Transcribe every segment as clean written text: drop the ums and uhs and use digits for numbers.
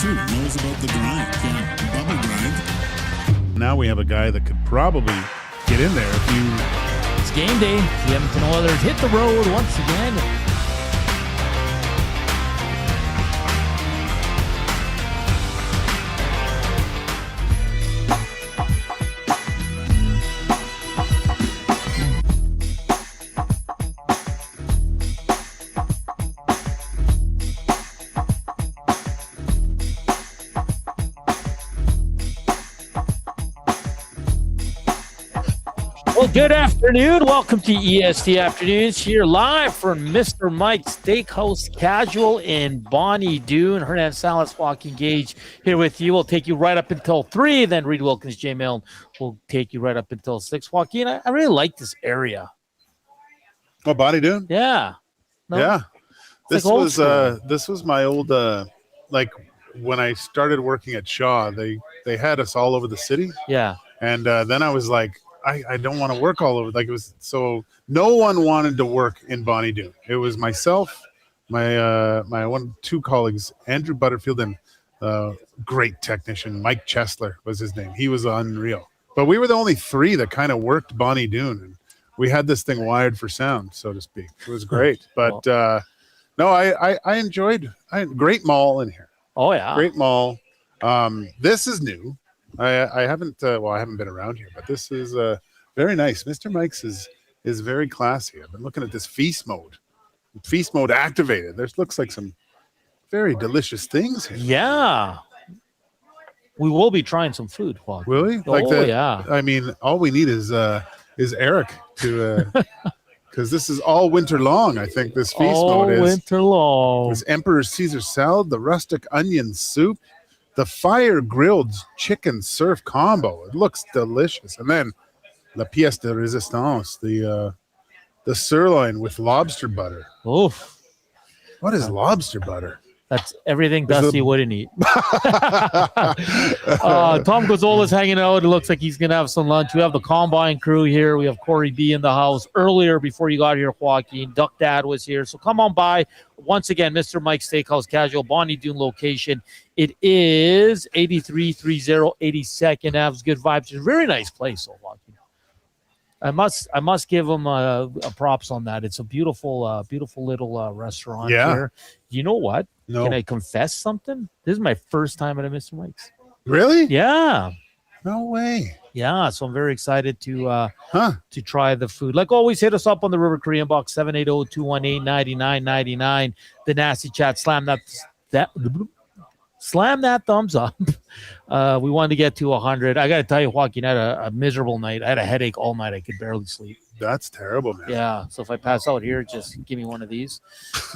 too. Knows about the grind. Yeah, bubble grind. Now we have a guy that could probably get in there if you... It's game day. The Edmonton Oilers hit the road once again. Well, good afternoon. Welcome to EST Afternoons here live from Mr. Mike's Steakhouse Casual in Bonnie Doon. Hernan, Salas, Joaquin, Gage here with you. We'll take you right up until 3. Then Reed Wilkins, J. Milne will take you right up until 6. Joaquin, I really like this area. Oh, Bonnie Doon? Yeah. No? Yeah. This like was my old, like when I started working at Shaw, they had us all over the city. Yeah. And then I was like, I don't want to work all over. Like it was so no one wanted to work in Bonnie Doon. It was myself, my two colleagues, Andrew Butterfield and great technician Mike Chesler was his name. He was unreal. But we were the only 3 that kind of worked Bonnie Doon, and we had this thing wired for sound, so to speak. It was great. But no, I enjoyed. Great mall in here. Oh yeah, great mall. This is new. I haven't I haven't been around here, but this is very nice. Mr. Mike's is very classy. I've been looking at this feast mode activated. There looks like some very delicious things here. Yeah, we will be trying some food. Joaquin. Will we? Like that? Yeah. I mean, all we need is Eric to because this is all winter long. I think this feast mode is all winter long. This Emperor Caesar salad, the rustic onion soup. The fire-grilled chicken surf combo. It looks delicious. And then la pièce de résistance, the sirloin with lobster butter. Oof. What is lobster butter? That's everything Dusty wouldn't eat. Tom Gozzola's hanging out. It looks like he's going to have some lunch. We have the Combine crew here. We have Corey B in the house. Earlier, before you got here, Joaquin, Duck Dad was here. So come on by. Once again, Mr. Mike's Steakhouse Casual, Bonnie Doon location. It is 8330 82nd Ave. Good vibes. It's a very nice place, so Joaquin. I must give him a props on that. It's a beautiful, beautiful little restaurant here. You know what? No. Can I confess something? This is my first time at a Mr. Mike's. Really? Yeah. No way. Yeah, so I'm very excited to try the food. Like always, hit us up on the River Korean box 780-218-9999. The Nasty Chat. Slam that thumbs up. We wanted to get to 100. I got to tell you, Joaquin, I had a miserable night. I had a headache all night. I could barely sleep. That's terrible, man. Yeah. So if I pass out here, just give me one of these.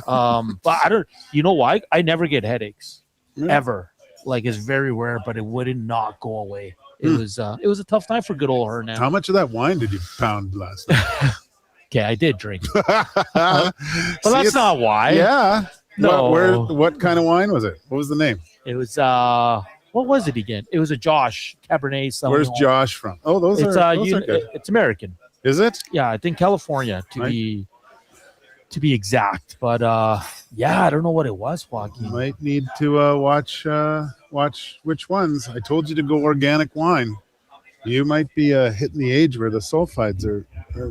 But I don't. You know why? I never get headaches ever. Like it's very rare, but it wouldn't not go away. It was a tough night for good old Hernan. How much of that wine did you pound last night? Okay, I did drink. But that's not why. Yeah. No. What kind of wine was it? What was the name? It was what was it again? It was a Josh Cabernet Sauvignon. Where's Josh from? Oh, those are good. It's American. Is it? Yeah, I think California to be exact. But yeah, I don't know what it was, Joaquin. You might need to watch which ones. I told you to go organic wine. You might be hitting the age where the sulfides are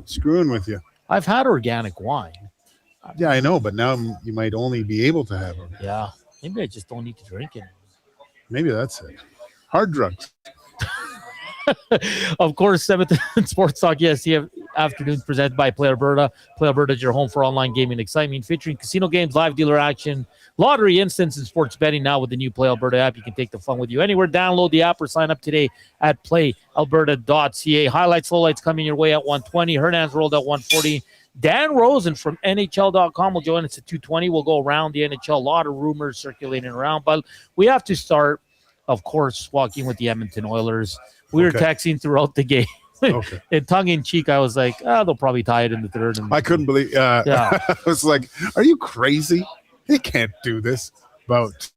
screwing with you. I've had organic wine. Yeah, I know, but now you might only be able to have it. Yeah, maybe I just don't need to drink it. Maybe that's it. Hard drugs. Of course, 7th Sports Talk EST Afternoons presented by Play Alberta. Play Alberta is your home for online gaming excitement, featuring casino games, live dealer action, lottery instants, and sports betting. Now with the new Play Alberta app, you can take the fun with you anywhere. Download the app or sign up today at playalberta.ca. Highlights, lowlights coming your way at 120. Hernan's rolled at 140. Dan Rosen from NHL.com will join us at 2:20. We'll go around the NHL. A lot of rumors circulating around, but we have to start, of course, walking with the Edmonton Oilers. We were texting throughout the game. Okay. In tongue-in-cheek, I was like, they'll probably tie it in the third. I couldn't believe I was what are you crazy? They can't do this. What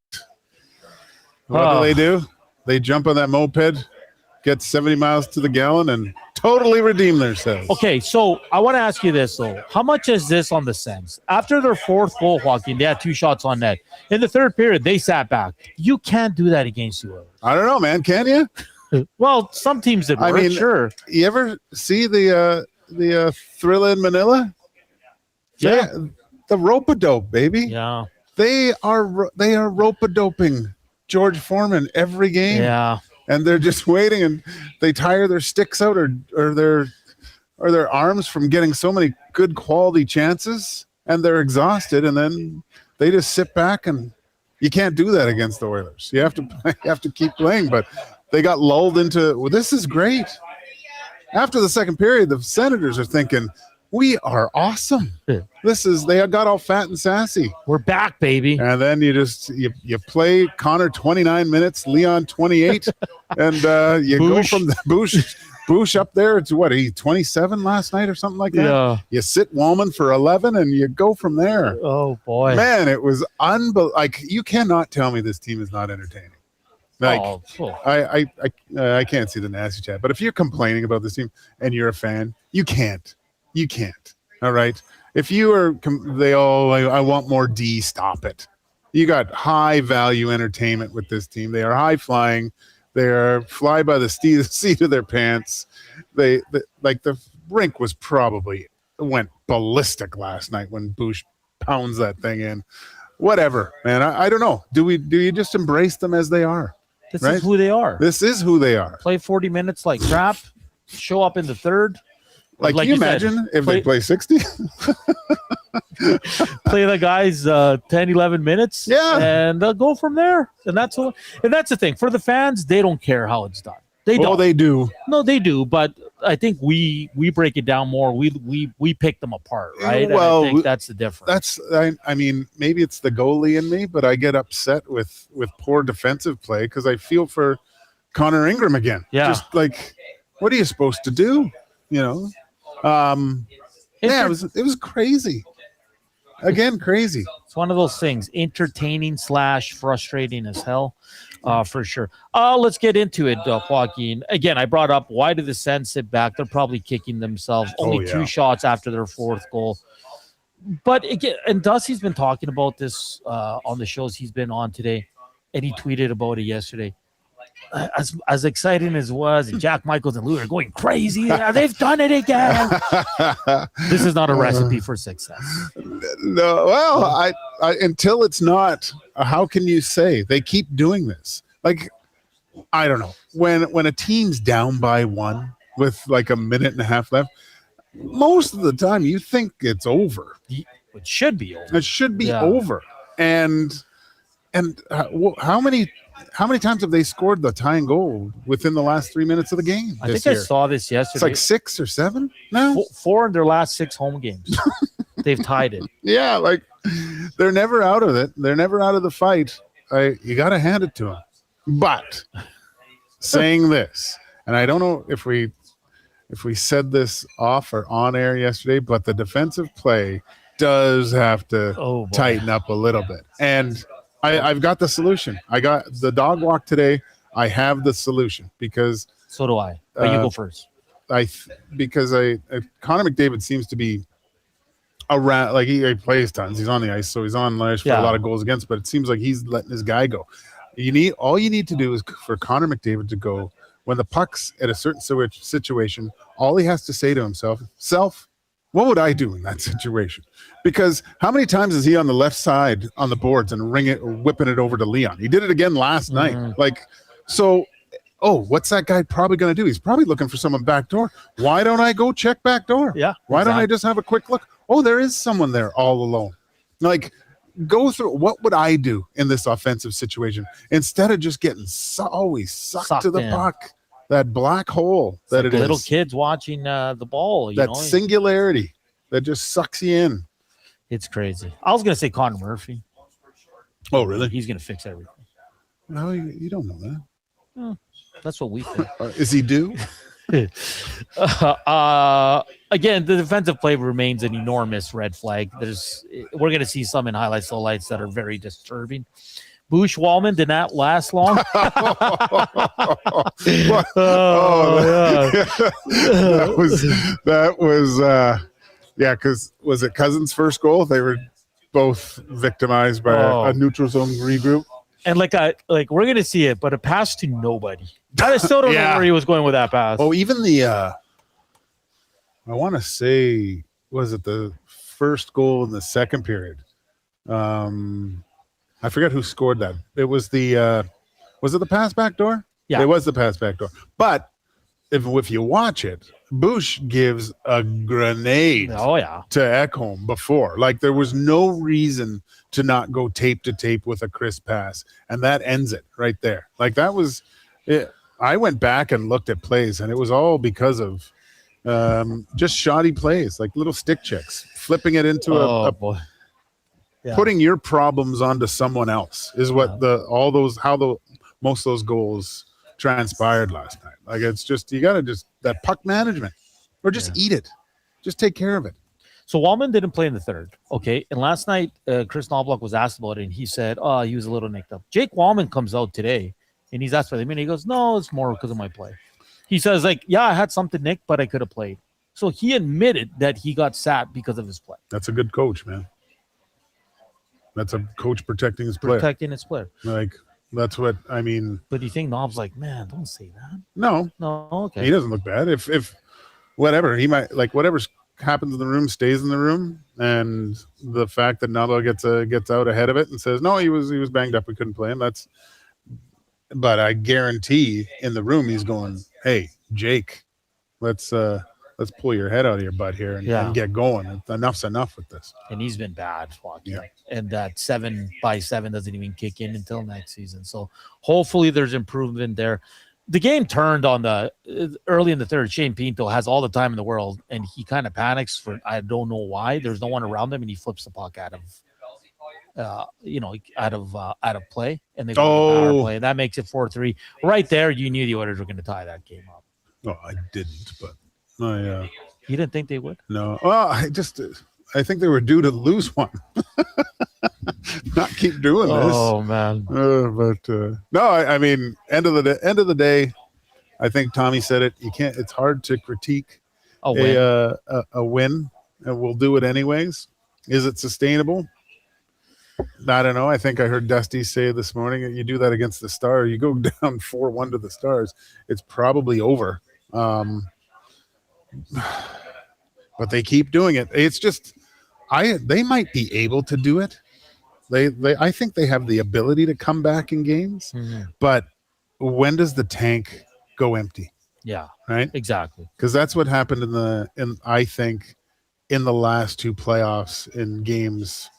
do? They jump on that moped, get 70 miles to the gallon, and totally redeemed themselves. Okay, so I want to ask you this, though. How much is this on the Sens? After their fourth goal, Joaquin, they had 2 shots on net. In the third period, they sat back. You can't do that against the Oilers. I don't know, man. Can you? Well, some teams did. I mean, sure. You ever see the Thrilla in Manila? Yeah. The rope-a-dope, baby. Yeah. They are rope-a-doping George Foreman every game. Yeah. And they're just waiting, and they tire their sticks out or their arms from getting so many good quality chances, and they're exhausted, and then they just sit back, and you can't do that against the Oilers. You have to keep playing, but they got lulled into, well, this is great. After the second period, the Senators are thinking, we are awesome. They got all fat and sassy. We're back, baby. And then you play Connor 29 minutes, Leon 28, and you go from the Bouch up there to what, he 27 last night or something like that? Yeah. You sit Walman for 11 and you go from there. Oh, boy. Man, it was unbelievable. Like, you cannot tell me this team is not entertaining. Like, I can't see the nasty chat, but if you're complaining about this team and you're a fan, you can't. You can't. All right. If you are, I want more D, stop it. You got high value entertainment with this team. They are high flying. They are fly by the seat of their pants. The rink went ballistic last night when Bouch pounds that thing in. Whatever, man. I don't know. Do you just embrace them as they are? This is who they are. This is who they are. Play 40 minutes like crap. Show up in the third. Like can you imagine if they play 60? Play the guys 10, 11 minutes. Yeah. And go from there. And that's the thing. For the fans, they don't care how it's done. They don't. Oh, they do. No, they do. But I think we break it down more. We pick them apart, right? Well, and I think that's the difference. I mean, maybe it's the goalie in me, but I get upset with poor defensive play because I feel for Connor Ingram again. Yeah. Just like, what are you supposed to do? You know? It was crazy. Again, crazy. It's one of those things, entertaining / frustrating as hell, for sure. Let's get into it, Joaquin. Again, I brought up, why do the Sens sit back? They're probably kicking themselves. Only 2 shots after their fourth goal. But again, and Dusty's been talking about this on the shows he's been on today, and he tweeted about it yesterday. As exciting as it was, and Jack Michaels and Lou are going crazy. They've done it again. This is not a recipe for success. No, well, I until it's not. How can you say they keep doing this? Like, I don't know. When a team's down by 1 with like a minute and a half left, most of the time you think it's over. It should be over. It should be over. And how many times have they scored the tying goal within the last 3 minutes of the game? I think I saw this yesterday. It's like 6 or 7 now. 4 in their last 6 home games. They've tied it. Yeah, like they're never out of it. They're never out of the fight. You got to hand it to them. But saying this, and I don't know if we said this off or on air yesterday, but the defensive play does have to tighten up a little bit. And I've got the solution. I got the dog walk today. I have the solution because so do I. But you go first. Because Connor McDavid seems to be around, like he plays tons. He's on the ice, so he's on lash for a lot of goals against. But it seems like he's letting his guy go. All you need to do is for Connor McDavid to go when the puck's at a certain situation. All he has to say to himself, what would I do in that situation? Because how many times is he on the left side on the boards and whipping it over to Leon? He did it again last night. Like, so, what's that guy probably going to do? He's probably looking for someone back door. Why don't I go check back door? Yeah. Why don't I just have a quick look? Oh, there is someone there all alone. Like, go through, what would I do in this offensive situation instead of just getting always sucked to the puck? That black hole that it is. Little kids watching the ball. That singularity that just sucks you in. It's crazy. I was going to say Connor Murphy. Oh, really? He's going to fix everything. No, you don't know that. That's what we think. Is he due? Again, the defensive play remains an enormous red flag. We're going to see some in highlights, lowlights that are very disturbing. Bouchard Walman did not last long. That was yeah, because was it Cousins' first goal? They were both victimized by a neutral zone regroup. And we're gonna see it, but a pass to nobody. I still don't know where he was going with that pass. Oh, even the I want to say, was it the first goal in the second period? I forget who scored that. It was was it the pass back door? Yeah, it was the pass back door. But if you watch it, Bush gives a grenade to Ekholm before. Like, there was no reason to not go tape to tape with a crisp pass, and that ends it right there. Like, that was it. I went back and looked at plays, and it was all because of just shoddy plays, like little stick checks, flipping it into putting your problems onto someone else is what most of those goals transpired last night. Like, it's just, you got to just that puck management, or just eat it, just take care of it. So Walman didn't play in the third, okay? And last night, Kris Knoblauch was asked about it, and he said, he was a little nicked up. Jake Walman comes out today, and he's asked for him, and he goes, no, it's more because of my play. He says, I had something nicked, but I could have played. So he admitted that he got sat because of his play. That's a good coach, man. That's a coach protecting his player. Protecting his player. Like, that's what I mean. But do you think Knob's like, man, don't say that? No, okay. He doesn't look bad. If whatever he might like, whatever happens in the room stays in the room, and the fact that Knoblauch gets out ahead of it and says, no, he was banged up, we couldn't play him. But I guarantee in the room he's going, hey, Jake, let's pull your head out of your butt here and get going. Enough's enough with this. And he's been bad, Joaquin. Yeah. And that 7x7 doesn't even kick in until next season. So hopefully there's improvement there. The game turned on early in the third. Shane Pinto has all the time in the world, and he kind of panics for, I don't know why. There's no one around him, and he flips the puck out of play, and they go to power play. That makes it 4-3. Right there, you knew the Oilers were going to tie that game up. Oh, I didn't, but you didn't think they would? No. Well, I think they were due to lose one. Not keep doing this. Oh man. No, I mean, end of the day, I think Tommy said it. You can't. It's hard to critique a win, and we'll do it anyways. Is it sustainable? I don't know. I think I heard Dusty say this morning, you do that against the Stars, you go down 4-1 to the Stars, it's probably over. But they keep doing it. It's just, they might be able to do it. I think they have the ability to come back in games. Mm-hmm. But when does the tank go empty? Yeah, right. Exactly. Because that's what happened I think in the last two playoffs in games.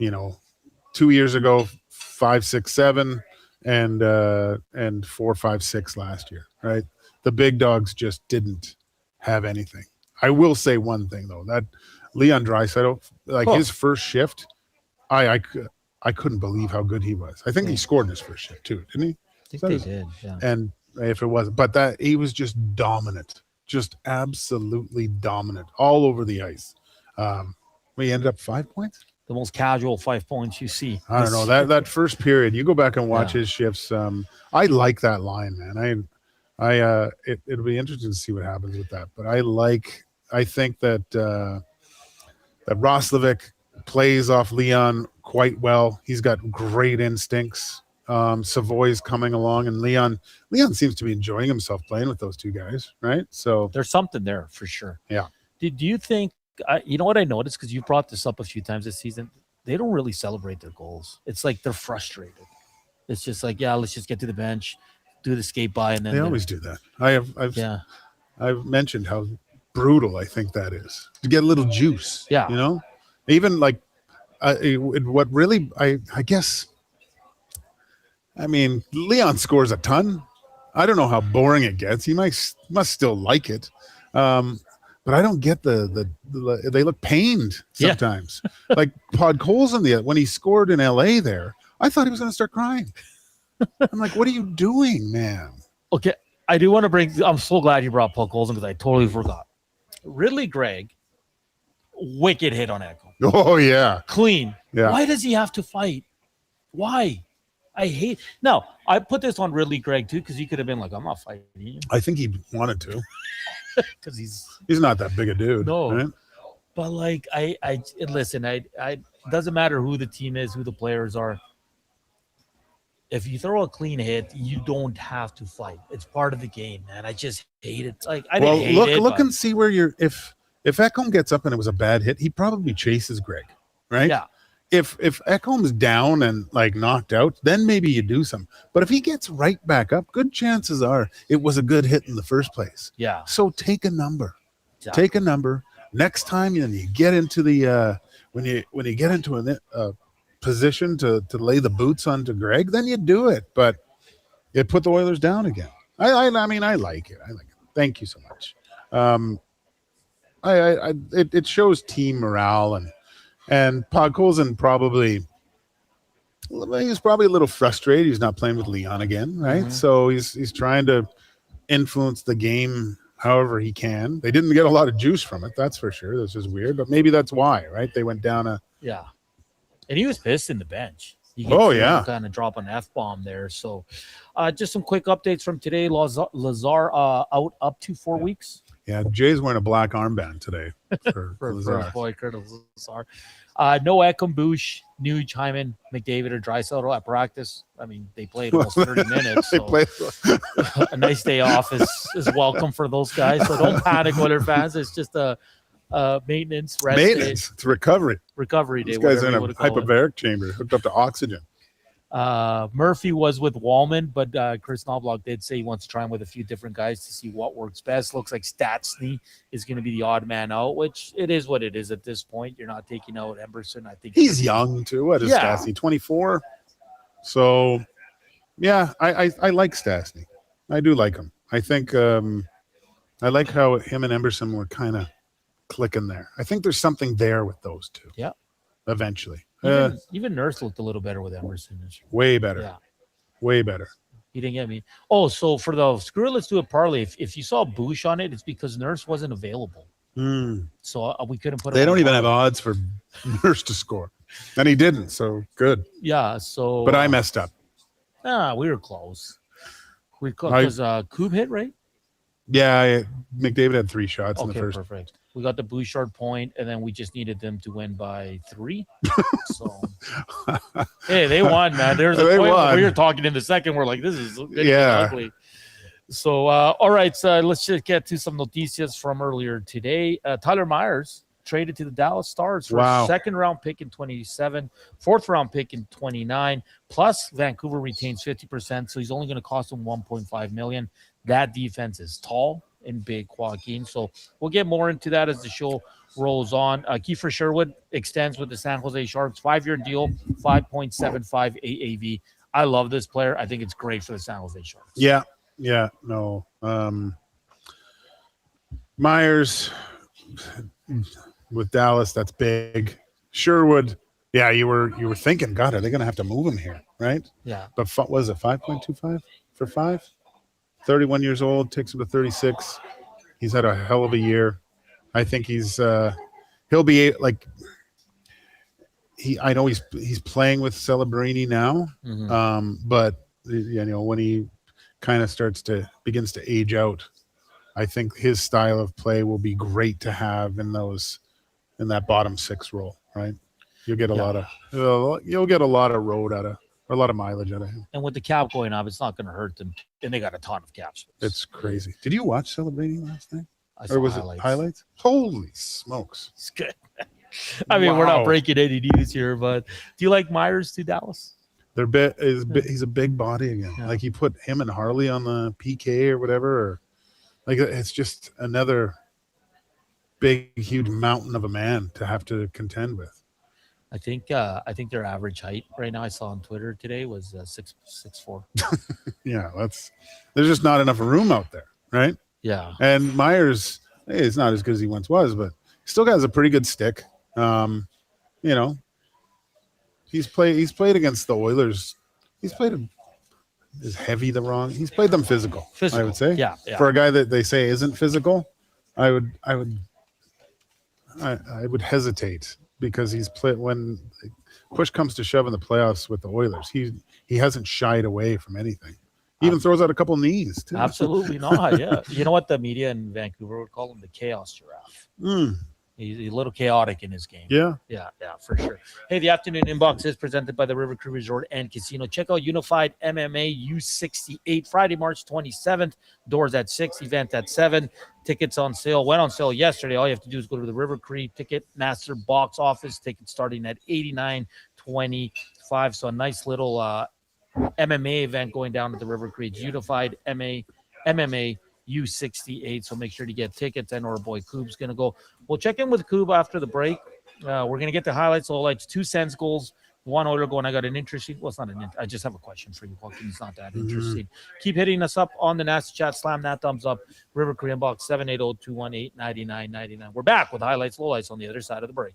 2 years ago, 5, 6, 7, and 4, 5, 6 last year. Right. The big dogs just didn't have anything. I will say one thing though, that Leon Draisaitl, his first shift, I couldn't believe how good he was. I think he scored in his first shift too, didn't he? I think they did. Yeah. And if it wasn't, but that he was just dominant, just absolutely dominant all over the ice. We ended up 5 points. The most casual 5 points you see. I don't know that first period. You go back and watch his shifts. I like that line, man. It'll be interesting to see what happens with that. But I think that that Roslovic plays off Leon quite well. He's got great instincts. Savoy's coming along, and Leon seems to be enjoying himself playing with those two guys, right? So there's something there for sure. Yeah. Do you think? You know what I noticed, because you've brought this up a few times this season. They don't really celebrate their goals. It's like they're frustrated. It's just like, let's just get to the bench, do the skate by, and then they always do that. I've mentioned how brutal I think that is to get a little juice. Yeah, even like what really I guess. I mean, Leon scores a ton. I don't know how boring it gets. He must still like it. But I don't get the they look pained sometimes. Like Podkolzin, when he scored in LA there, I thought he was going to start crying. I'm like, what are you doing, man? Okay. I do want to bring. I'm so glad you brought Puck Olsen because I totally forgot. Ridley Gregg, wicked hit on Echo. Oh yeah, Clean. yeah. Why does he have to fight? Why? I hate. No, I put this on Ridley Gregg too because he could have been like, I'm not fighting you I think he wanted to because he's not that big a dude. No. right? But like I listen. I it doesn't matter who the team is, who the players are. If you throw a clean hit, you don't have to fight. It's part of the game, man. I just hate it. Like I didn't hate it. Look but- and see where you're. If Ekholm gets up and it was a bad hit, he probably chases Greg, right? Yeah. If Ekholm's down and like knocked out, then maybe you do something. But if he gets right back up, good chances are it was a good hit in the first place. Yeah. So take a number. Exactly. Take a number. Next time you get into the when you get into a position to lay the boots onto Greg, then you do it. But it put the Oilers down again. I mean I like it. Thank you so much. It shows team morale and Podkolzin probably he's probably a little frustrated. He's not playing with Leon again, right? Mhm. So he's trying to influence the game however he can. They didn't get a lot of juice from it, that's for sure. This is weird, but maybe that's why, right? They went down Yeah. And he was pissed in the bench. You Oh, see him yeah. kind of drop an F-bomb there. So just some quick updates from today. Lazar out up to 4 weeks Yeah, Jay's wearing a black armband today for for Lazar. boy Curtis Lazar. No Ekholm, Bouch, Nuge, Hyman, McDavid, or Draisaitl at practice. I mean, they played almost 30 minutes. They So played- a nice day off is welcome for those guys. So don't panic, Oilers fans. It's just a maintenance, rest Maintenance. It's recovery. recovery day. These guys whatever are you in a wanna call it. hyperbaric chamber hooked up to oxygen. Murphy was with Walman, but Kris Knoblauch did say he wants to try him with a few different guys to see what works best. Looks like Stastny is going to be the odd man out, which it is what it is at this point. You're not taking out Emberson. I think He's young too. What is Yeah. Stastny? 24. So yeah, I like Stastny. I do like him. I think I like how him and Emberson were kind of clicking there. I think there's something there with those two. Yeah. Eventually. even Nurse looked a little better with Emerson. Way better. Yeah, Way better. he didn't get me. Oh, so for the screw it, let's do a parlay. If you saw Bouch on it, it's because Nurse wasn't available, so we couldn't put. They him don't on even parlay. have odds for Nurse to score. And he didn't, so good. Yeah, so But I messed up. we were close. We because Koob hit right. Yeah, McDavid had 3 shots in the Okay, first. perfect. We got the Bouchard point, and then we just needed them to win by 3. So, hey, they won, man. There's a They point won. where you're talking in the second. We're like, this is getting Yeah. ugly. So, all right. So let's just get to some noticias from earlier today. Tyler Myers traded to the Dallas Stars for Wow. a second-round pick in 27, fourth-round pick in 29, plus Vancouver retains 50%, so he's only going to cost them $1.5 million. That defense is tall and big, Joaquin. So we'll get more into that as the show rolls on. Kiefer Sherwood extends with the San Jose Sharks, 5-year deal, 5.75 AAV. I love this player. I think it's great for the San Jose Sharks. Yeah, no. Myers with Dallas, that's big. Sherwood, yeah, you were thinking, God, are they going to have to move him here, right? Yeah. But was it 5.25 for 5? 31 years old, takes him to 36. He's had a hell of a year. I think he'll be like I know he's playing with Celebrini now. Mhm. But when he kind of begins to age out, I think his style of play will be great to have in that bottom 6 role, right? You'll get a lot of road out of, or a lot of mileage out of him. And with the cap going up, it's not going to hurt them. And they got a ton of cap space. It's crazy. Did you watch Celebrini last night? I saw Or was highlights. it highlights? Holy smokes. It's good. I mean, we're Wow. not breaking any news here, but do you like Myers to Dallas? He's a big body again. Yeah. Like, he put him and Harley on the PK or whatever. Or, like, it's just another big, huge mountain of a man to have to contend with. I think their average height right now, I saw on Twitter today, was 6'4". Yeah, there's just not enough room out there, right? Yeah. And Myers, it's not as good as he once was, but he still has a pretty good stick. He's played against the Oilers. He's played is heavy the wrong? He's played them physical. I would say. Yeah. For a guy that they say isn't physical, I would hesitate because he's played when push comes to shove in the playoffs with the Oilers. He hasn't shied away from anything. He even throws out a couple knees too. Absolutely not. Yeah. You know what the media in Vancouver would call him? The chaos giraffe. He's a little chaotic in his game. Yeah, for sure. Hey, the afternoon inbox is presented by the River Cree Resort and Casino. Check out Unified MMA U68 Friday, March 27th. Doors at 6, event at 7. Tickets on sale. Went on sale yesterday. All you have to do is go to the River Cree Ticketmaster box office. Tickets starting at $89.25. So a nice little MMA event going down at the River Cree. It's Unified MMA U68. So make sure to get tickets. I know our boy Coob's going to go. We'll check in with Coob after the break. We're going to get the highlights, lowlights, 2 Sens goals, 1 Oiler goal. And I got an interesting, well, it's not I just have a question for you, Joaquin. It's not that interesting. Keep hitting us up on the Nasty Chat. Slam that thumbs up. River Cree inbox 780-218-9999. We're back with highlights, lowlights on the other side of the break.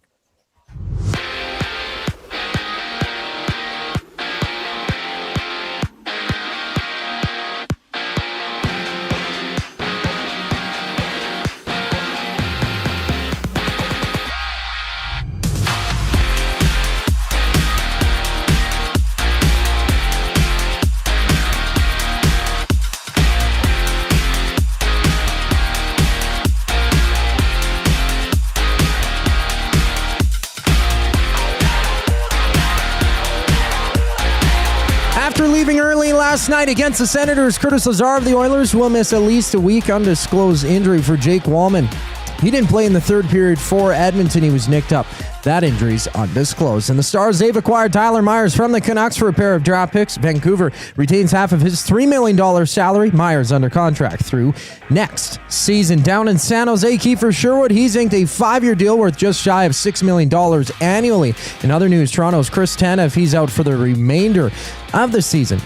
Leaving early last night against the Senators, Curtis Lazar of the Oilers will miss at least a week. Undisclosed injury for Jake Walman. He didn't play in the third period for Edmonton. He was nicked up. That injury's undisclosed. And the Stars, they've acquired Tyler Myers from the Canucks for a pair of draft picks. Vancouver retains half of his $3 million salary. Myers under contract through next season. Down in San Jose, Kiefer Sherwood, he's inked a 5-year deal worth just shy of $6 million annually. In other news, Toronto's Chris Tanev, he's out for the remainder of the season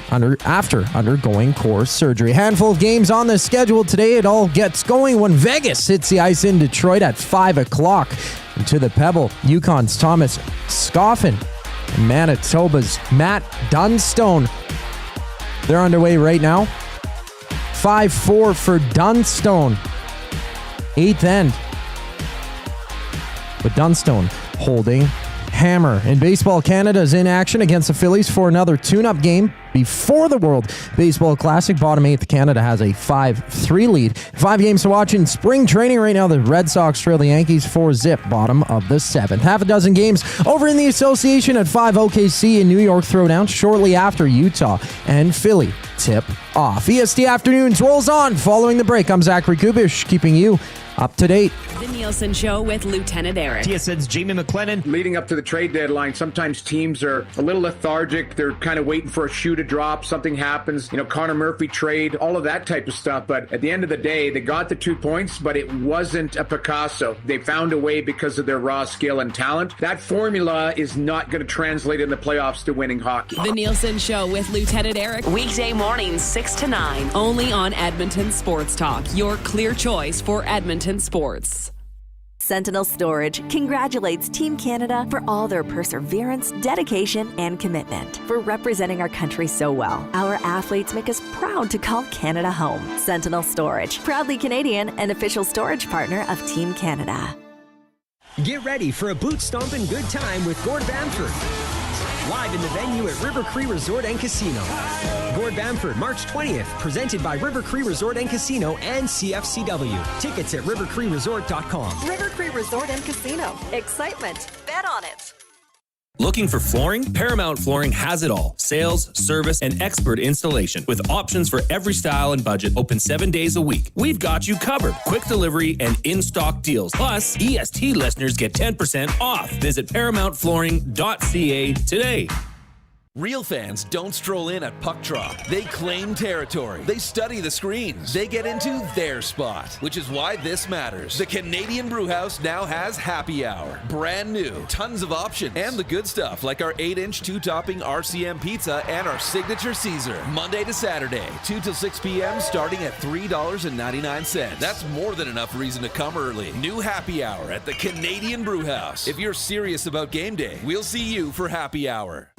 after undergoing core surgery. A handful of games on the schedule today. It all gets going when Vegas hits the ice in Detroit at 5 o'clock. And to the Pebble, Yukon's Thomas Scoffin and Manitoba's Matt Dunstone. They're underway right now. 5-4 for Dunstone. 8th end. But Dunstone holding hammer. In baseball, Canada is in action against the Phillies for another tune-up game before the World Baseball Classic. Bottom 8th, Canada has a 5-3 lead. 5 games to watch in spring training right now. The Red Sox trail the Yankees 4-zip, bottom of the 7th. Half a dozen games over in the association at 5 OKC in New York throwdown shortly after Utah and Philly tip off. EST Afternoons rolls on. Following the break, I'm Zachary Kubish, keeping you up to date. The Nielsen Show with Lieutenant Eric. TSN's Jamie McLennan. Leading up to the trade deadline, sometimes teams are a little lethargic. They're kind of waiting for a shoe to drop. Something happens. Connor Murphy trade, all of that type of stuff. But at the end of the day, they got the 2 points, but it wasn't a Picasso. They found a way because of their raw skill and talent. That formula is not going to translate in the playoffs to winning hockey. The Nielsen Show with Lieutenant Eric. Weekday mornings 6 to 9. Only on Edmonton Sports Talk. Your clear choice for Edmonton sports. Sentinel Storage congratulates Team Canada for all their perseverance, dedication, and commitment. For representing our country so well, our athletes make us proud to call Canada home. Sentinel Storage, proudly Canadian and official storage partner of Team Canada. Get ready for a boot stomping good time with Gord Bamford. Live in the venue at River Cree Resort and Casino. Gord Bamford, March 20th, presented by River Cree Resort and Casino and CFCW. Tickets at rivercreeresort.com. River Cree Resort and Casino. Excitement. Bet on it. Looking for flooring? Paramount Flooring has it all. Sales, service, and expert installation. With options for every style and budget, open 7 days a week. We've got you covered. Quick delivery and in-stock deals. Plus, EST listeners get 10% off. Visit ParamountFlooring.ca today. Real fans don't stroll in at puck drop. They claim territory. They study the screens. They get into their spot, which is why this matters. The Canadian Brewhouse now has happy hour. Brand new. Tons of options. And the good stuff, like our 8-inch 2-topping RCM pizza and our signature Caesar. Monday to Saturday, 2 till 6 p.m. starting at $3.99. That's more than enough reason to come early. New happy hour at the Canadian Brewhouse. If you're serious about game day, we'll see you for happy hour.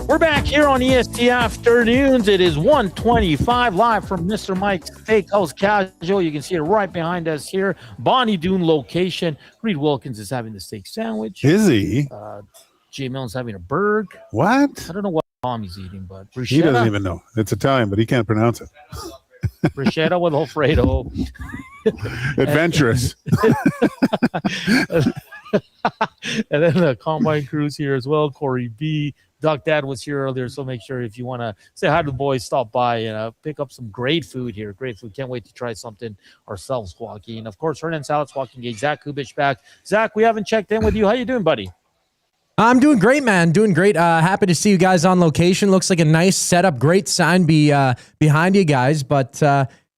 We're back here on EST Afternoons. It is 1:25 live from Mr. Mike's Steakhouse Casual. You can see it right behind us here. Bonnie Doon location. Reed Wilkins is having the steak sandwich. Is he? Jay Milne's having a burg. What? I don't know what Tommy's eating, but bruschetta. He doesn't even know. It's Italian, but he can't pronounce it. Bruschetta with Alfredo. Adventurous. And then the Combine crew's here as well. Corey B. Doc Dad was here earlier, so make sure if you want to say hi to the boys, stop by and pick up some great food here. Great food. Can't wait to try something ourselves, Joaquin. Of course, Hernan and Salas, Joaquin Gage, Zach Kubich back. Zach, we haven't checked in with you. How you doing, buddy? I'm doing great, man. Doing great. Happy to see you guys on location. Looks like a nice setup. Great sign behind you guys. But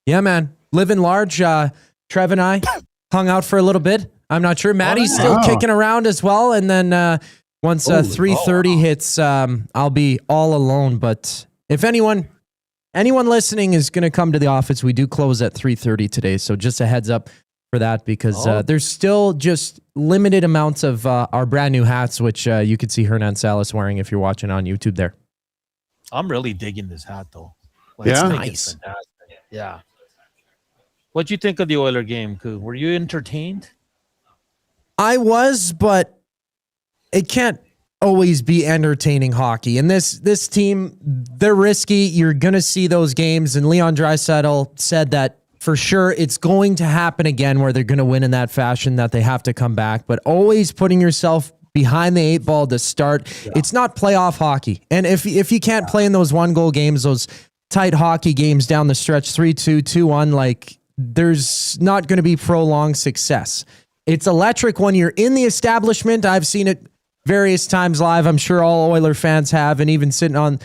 yeah, man, living large. Trev and I hung out for a little bit. I'm not sure. Maddie's still kicking around as well. And then once 3:30 hits, I'll be all alone. But if anyone listening is going to come to the office, we do close at 3:30 today. So just a heads up for that, because there's still just limited amounts of our brand new hats, which you could see Hernan Salas wearing if you're watching on YouTube there. I'm really digging this hat, though. Yeah? Nice. Yeah. What'd you think of the Oiler game, Koo? Were you entertained? I was, but it can't always be entertaining hockey. And this team, they're risky. You're going to see those games. And Leon Draisaitl said that for sure it's going to happen again where they're going to win in that fashion, that they have to come back. But always putting yourself behind the 8 ball to start. Yeah. It's not playoff hockey. And if you can't play in those 1-goal games, those tight hockey games down the stretch, 3-2, 2-1, like there's not going to be prolonged success. It's electric when you're in the establishment. I've seen it various times live. I'm sure all Oiler fans have, and even sitting on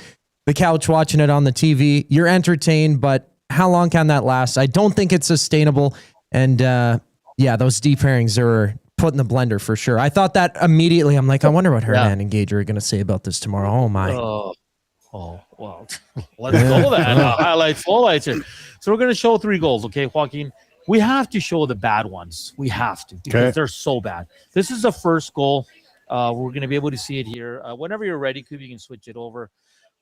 the couch watching it on the TV. You're entertained, but how long can that last? I don't think it's sustainable. And yeah, those deep pairings are put in the blender for sure. I thought that immediately. I'm like, I wonder what Hernan and Gager are going to say about this tomorrow. Oh, my. Oh, well, let's go then. Highlights, lowlights here. So we're going to show 3 goals, okay, Joaquin? We have to show the bad ones. We have to, because they're so bad. This is the first goal. We're going to be able to see it here. Whenever you're ready, Coop, you can switch it over.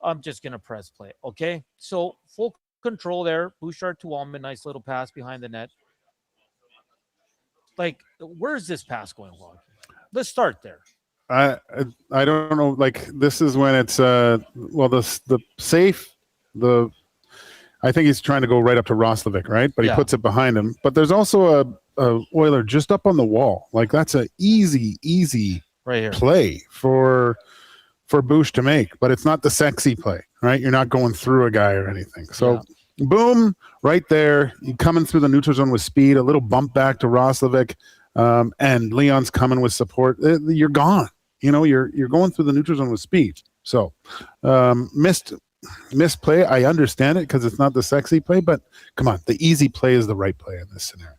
I'm just going to press play, okay? So full control there. Bouchard to Walman. Nice little pass behind the net. Like, where's this pass going, Joaquin? Let's start there. I don't know. Like, this is when it's the safe, I think he's trying to go right up to Roslovic, right? But he puts it behind him. But there's also a Oiler just up on the wall. Like, that's an easy right here play for Bouch to make. But it's not the sexy play, right? You're not going through a guy or anything. So boom, right there. You coming through the neutral zone with speed. A little bump back to Roslovic, and Leon's coming with support. You're gone. You know, you're going through the neutral zone with speed. So missed play. I understand it because it's not the sexy play, but come on, the easy play is the right play in this scenario.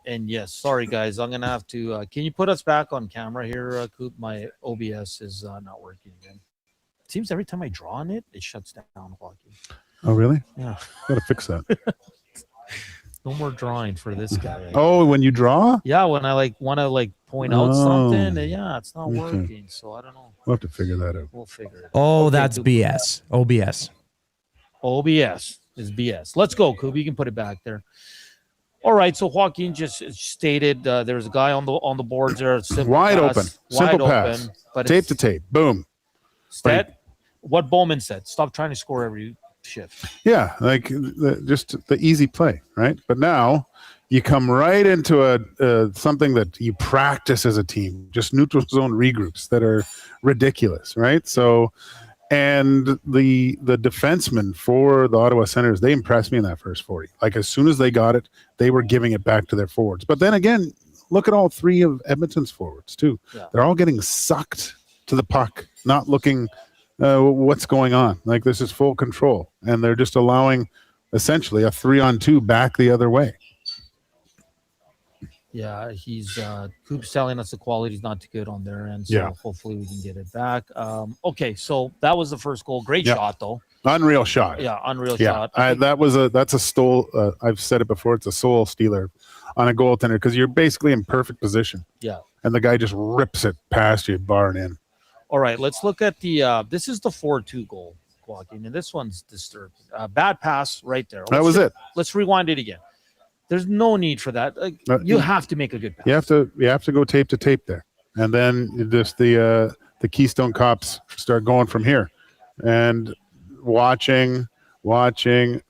And yes, sorry guys, I'm gonna have to. Can you put us back on camera here, Coop? My OBS is not working again. It seems every time I draw on it, it shuts down. Joaquin. Oh really? Yeah. Gotta fix that. No more drawing for this guy. Oh, when you draw? Yeah, when I want to point out something, it's not working. So I don't know. We'll have to figure that out. We'll figure it out. Oh, okay, that's BS. OBS is BS. Let's go, Coop. You can put it back there. All right. So Joaquin just stated there's a guy on the boards there. Wide open. Simple pass. But tape to tape. Boom. What Bowman said. Stop trying to score every shift. Yeah, like just the easy play, right? But now you come right into something that you practice as a team, just neutral zone regroups that are ridiculous, right? So, and the defensemen for the Ottawa Senators, they impressed me in that first 40. Like, as soon as they got it, they were giving it back to their forwards. But then again, look at all 3 of Edmonton's forwards too. Yeah. They're all getting sucked to the puck, not looking what's going on. Like, this is full control, and they're just allowing essentially a 3-on-2 back the other way. Yeah, he's Coop's telling us the quality's not too good on their end, so hopefully we can get it back. Okay, so that was the first goal. Great shot, though. Unreal shot. Yeah, unreal shot. That's a stole. I've said it before. It's a soul stealer on a goaltender, because you're basically in perfect position. Yeah. And the guy just rips it past you, bar and in. All right, let's look at the this is the 4-2 goal, Joaquin, and this one's disturbing. Bad pass right there. That was it. Let's rewind it again. There's no need for that. You have to make a good pass. You have to go tape to tape there. And then just the Keystone Cops start going from here. And watching, and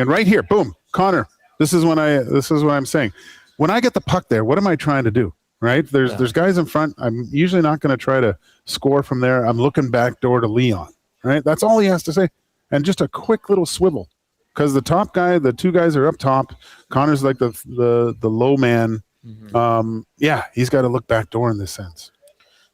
right here, boom, Connor. This is what I'm saying. When I get the puck there, what am I trying to do? Right? There's guys in front. I'm usually not going to try to score from there. I'm looking back door to Leon. Right? That's all he has to say. And just a quick little swivel. Because the top guy, the two guys are up top. Connor's like the low man. He's got to look back door in this sense.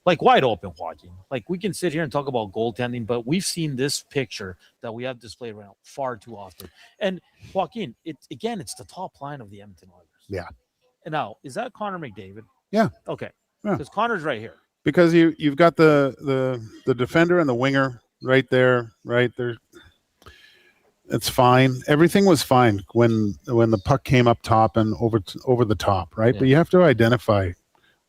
Like wide open, Joaquin. Like we can sit here and talk about goaltending, but we've seen this picture that we have displayed around far too often. And Joaquin, it's the top line of the Edmonton Oilers. Yeah. And now, is that Connor McDavid? Yeah. Okay. Yeah. Because Connor's right here. Because you've got the defender and the winger right there. It's fine. Everything was fine when the puck came up top and over the top, right? Yeah. But you have to identify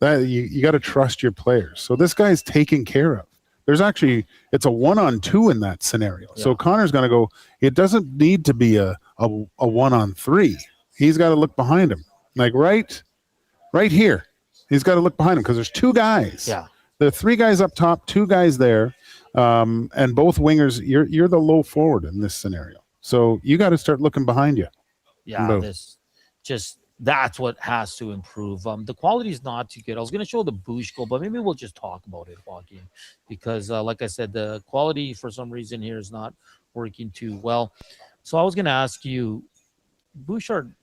that you got to trust your players. So this guy's taken care of. It's a 1-on-2 in that scenario. Yeah. So Connor's going to go. It doesn't need to be a 1-on-3. He's got to look behind him, like right here. He's got to look behind him because there's two guys. Yeah, there are three guys up top, two guys there, and both wingers. You're the low forward in this scenario. So you got to start looking behind you. Yeah, that's what has to improve. The quality is not too good. I was going to show the Bouchard goal, but maybe we'll just talk about it, Joaquin, because like I said, the quality for some reason here is not working too well. So I was going to ask you, Bouchard,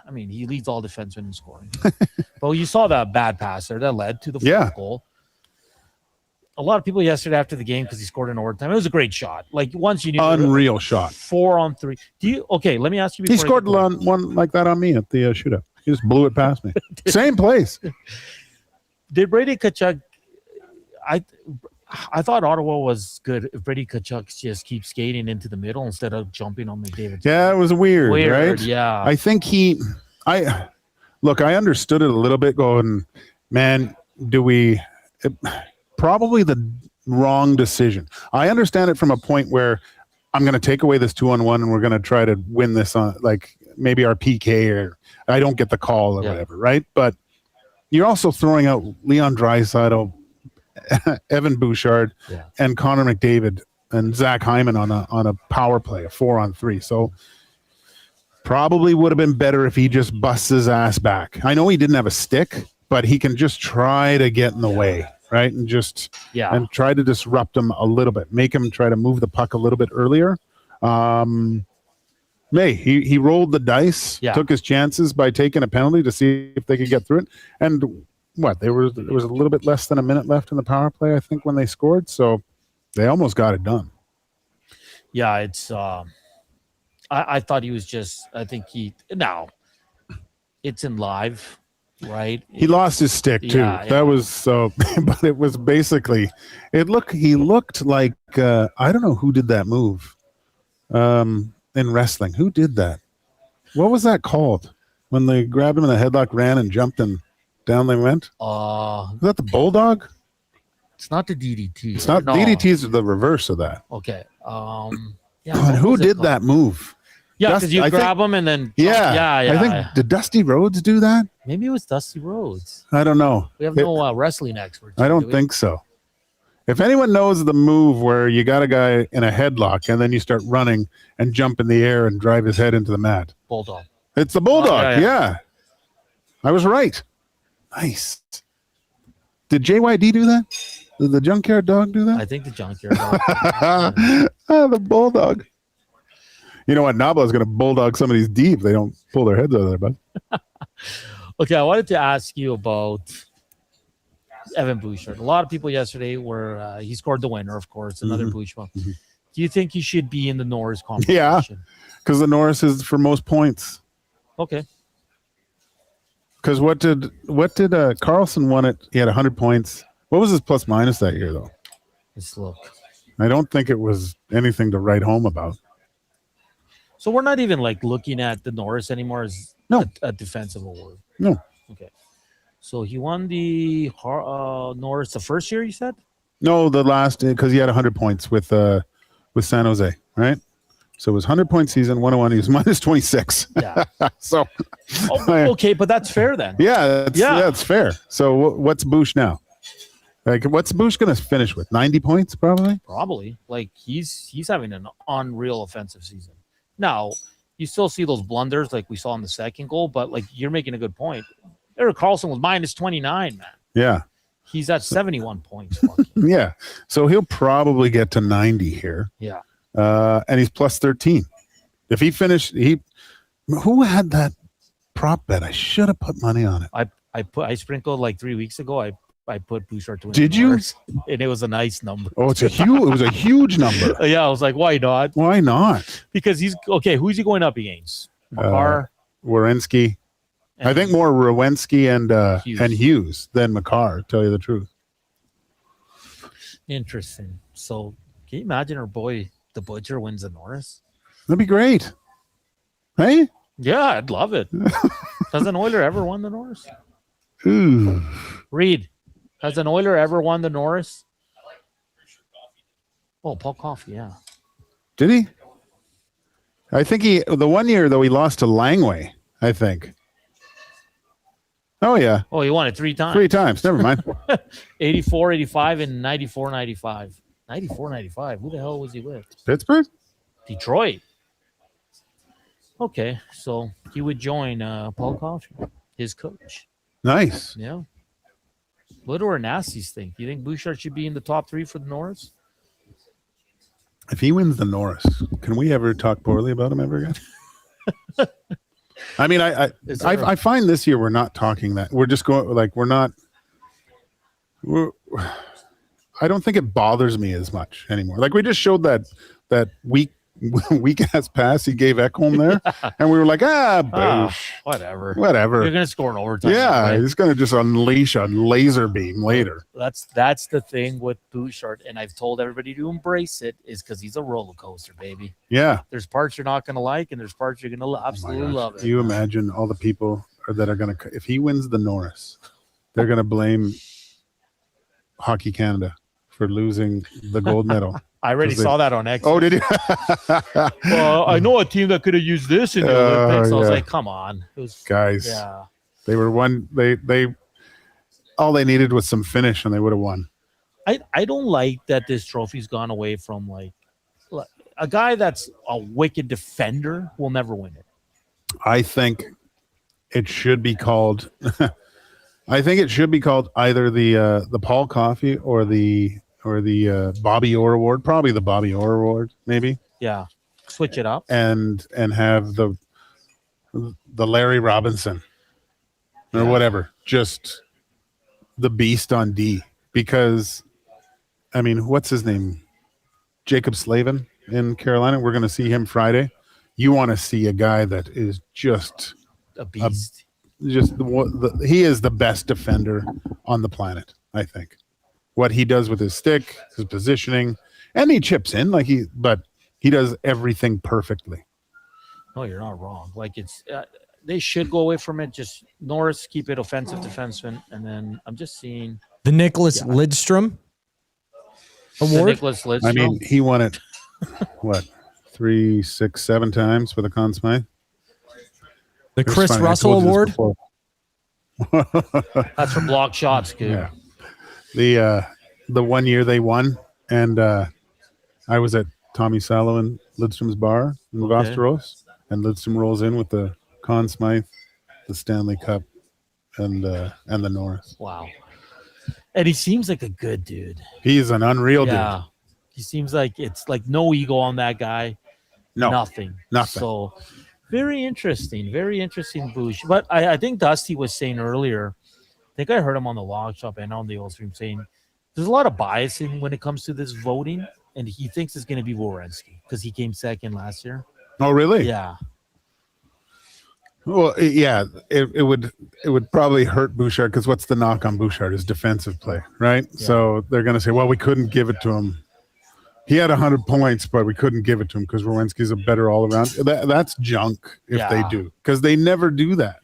I mean, he leads all defensemen in scoring. But you saw that bad pass there that led to the fourth goal. A lot of people yesterday after the game, because he scored in overtime, it was a great shot. Like once you knew, unreal shot, 4-on-3. Let me ask you. He scored one like that on me at the shootout. He just blew it past me. Same place. Did Brady Tkachuk? I thought Ottawa was good if Brady Tkachuk just keeps skating into the middle instead of jumping on McDavid. Yeah, it was weird, right? Yeah. I think I understood it a little bit going, man, probably the wrong decision. I understand it from a point where I'm going to take away this 2-on-1 and we're going to try to win this on like maybe our PK or I don't get the call or whatever, right? But you're also throwing out Leon Draisaitl, Evan Bouchard, and Connor McDavid and Zach Hyman on a power play, a 4-on-3. So probably would have been better if he just busts his ass back. I know he didn't have a stick, but he can just try to get in the way, right? And just and try to disrupt him a little bit, make him try to move the puck a little bit earlier. He rolled the dice, took his chances by taking a penalty to see if they could get through it. And there was a little bit less than a minute left in the power play, I think, when they scored. So they almost got it done. Yeah, it's I thought he was it's in live, right? He lost his stick too. That was so, but it was basically, he looked like, I don't know who did that move in wrestling. Who did that? What was that called? When they grabbed him in the headlock, ran and jumped and down they went? Was that the Bulldog? It's not the DDT. It's not. No. DDTs are the reverse of that. Okay. Who did that move? Yeah, because you grab them and then. I think did Dusty Rhodes do that? Maybe it was Dusty Rhodes. I don't know. We have no wrestling experts. I don't think so. If anyone knows the move where you got a guy in a headlock and then you start running and jump in the air and drive his head into the mat. Bulldog. It's the Bulldog. Yeah. I was right. Nice. Did JYD do that? Did the Junkyard Dog do that? I think the Junkyard Dog. The Bulldog. You know what? Knoblauch's going to bulldog somebody's deep. They don't pull their heads out of there, bud. Okay, I wanted to ask you about Evan Bouchard. A lot of people yesterday he scored the winner, of course, another Bouchard. Mm-hmm. Do you think he should be in the Norris conversation? Yeah, because the Norris is for most points. Okay. Because what did Carlson won it? He had 100 points. What was his plus minus that year, though? Let's look. I don't think it was anything to write home about. So we're not even looking at the Norris anymore as a defensive award. No. Okay. So he won the Norris the first year, you said? No, the last, because he had 100 points with San Jose, right? So it was 100-point season, 101. He was minus 26. Yeah. So okay, but that's fair then. yeah, that's fair. So what's Bouch now? Like, what's Bouch going to finish with? 90 points, probably? Probably. Like, he's having an unreal offensive season. Now, you still see those blunders like we saw in the second goal, but, like, you're making a good point. Erik Karlsson was minus 29, man. Yeah. He's at 71 points. Yeah. So he'll probably get to 90 here. Yeah. And he's plus 13. If he finished, who had that prop bet? I should have put money on it. I sprinkled like 3 weeks ago. I put Bouchard to win. Did you? And it was a nice number. Oh, it was a huge number. Yeah, I was like, why not? Why not? Because he's okay. Who's he going up against? McCarr, Werenski. I think more Werenski and Hughes than McCarr. Tell you the truth. Interesting. So, can you imagine our boy the Butcher wins the Norris? That'd be great. Hey? Yeah, I'd love it. Has an Oiler ever won the Norris? Ooh. Reed, has an Oiler ever won the Norris? Oh, Paul Coffey, yeah. Did he? I think the one year, though, he lost to Langway, I think. Oh, yeah. Oh, he won it 3 times. 3 times. Never mind. 84, 85, and 94, 95. 94, 95. Who the hell was he with? Pittsburgh? Detroit. Okay, so he would join Paul Coffey, his coach. Nice. Yeah. What do our nasties think? You think Bouchard should be in the top 3 for the Norris? If he wins the Norris, can we ever talk poorly about him ever again? I mean, I find this year we're not talking that. We're just going like I don't think it bothers me as much anymore. Like we just showed that weak ass pass he gave Ekholm there, and we were like, Bouch. Whatever. You're gonna score an overtime. Yeah, right? He's gonna just unleash a laser beam later. That's the thing with Bouchard, and I've told everybody to embrace it, is because he's a roller coaster, baby. Yeah. There's parts you're not gonna like, and there's parts you're gonna absolutely love it. Do you imagine all the people that are gonna, if he wins the Norris, they're gonna blame Hockey Canada for losing the gold medal. I already saw that on X. Oh, did you? Well, I know a team that could have used this in the Olympics. I was like, come on. It was, guys. Yeah. They were one. They all they needed was some finish, and they would have won. I don't like that this trophy's gone away from like a guy that's a wicked defender will never win it. I think it should be called. I think it should be called either the Paul Coffey or the Bobby Orr Award, probably the Bobby Orr Award, maybe. Yeah, switch it up and have the Larry Robinson or whatever, just the beast on D. Because, I mean, what's his name? Jacob Slavin in Carolina. We're going to see him Friday. You want to see a guy that is just a beast. He is the best defender on the planet, I think. What he does with his stick, his positioning, and he chips in but he does everything perfectly. No, you're not wrong. Like they should go away from it. Just Norris, keep it offensive defenseman, and then I'm just seeing the Nicholas Lidstrom Award. Nicholas Lidstrom. I mean, he won it. What, 3, 6, 7 times for the Conn Smythe? The Chris Russell Award. That's for block shots, dude. Yeah. The 1 year they won, and I was at Tommy Salo and Lidstrom's bar in Vasteros, and Lidstrom rolls in with the Conn Smythe, the Stanley Cup, and the Norris. Wow. And he seems like a good dude. He's an unreal dude. He seems like it's like no ego on that guy. No. Nothing. Nothing. So very interesting Bouch. But I think Dusty was saying earlier, I think I heard him on the Log Shop and on the old stream saying there's a lot of biasing when it comes to this voting, and he thinks it's going to be Werenski because he came second last year. Oh, really? Yeah. Well, yeah, it would probably hurt Bouchard because what's the knock on Bouchard? His defensive play, right? Yeah. So they're going to say, well, we couldn't give it to him. He had 100 points, but we couldn't give it to him because Werenski's a better all-around. That's junk if they do, because they never do that.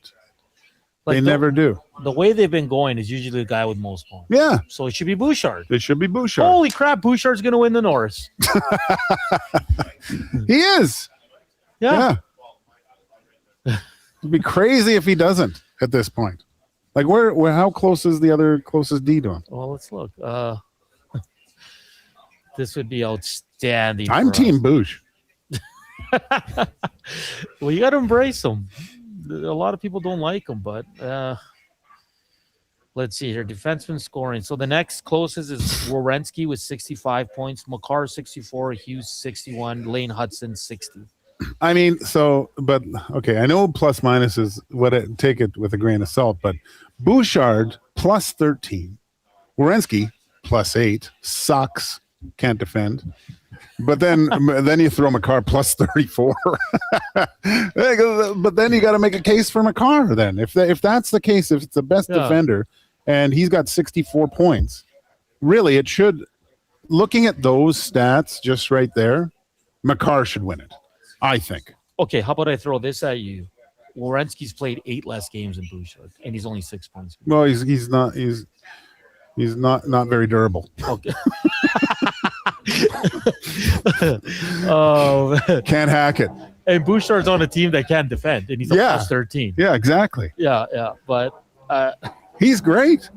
They never do. The way they've been going is usually the guy with most points. Yeah. So it should be Bouchard. It should be Bouchard. Holy crap, Bouchard's going to win the Norris. He is. Yeah. It'd be crazy if he doesn't at this point. Like, where how close is the other closest D to him? Well, let's look. This would be outstanding. I'm Team Bouch. Well, you got to embrace him. A lot of people don't like him, but let's see here. Defenseman scoring. So the next closest is Werenski with 65 points, McCarr 64, Hughes 61, Lane Hudson 60. I mean, but okay, I know plus minus is take it with a grain of salt, but Bouchard plus 13, Werenski plus 8, sucks, can't defend. But then you throw McCarr plus 34. But then you got to make a case for McCarr then. If that's the case, if it's the best defender and he's got 64 points, really it should, looking at those stats just right there, McCarr should win it, I think. Okay, how about I throw this at you? Werenski's played 8 less games than Bouchard, and he's only 6 points. Well, he's not very durable. Okay. Oh, can't hack it. And Bouchard's on a team that can't defend, and he's a plus 13. Yeah, exactly. Yeah, but he's great.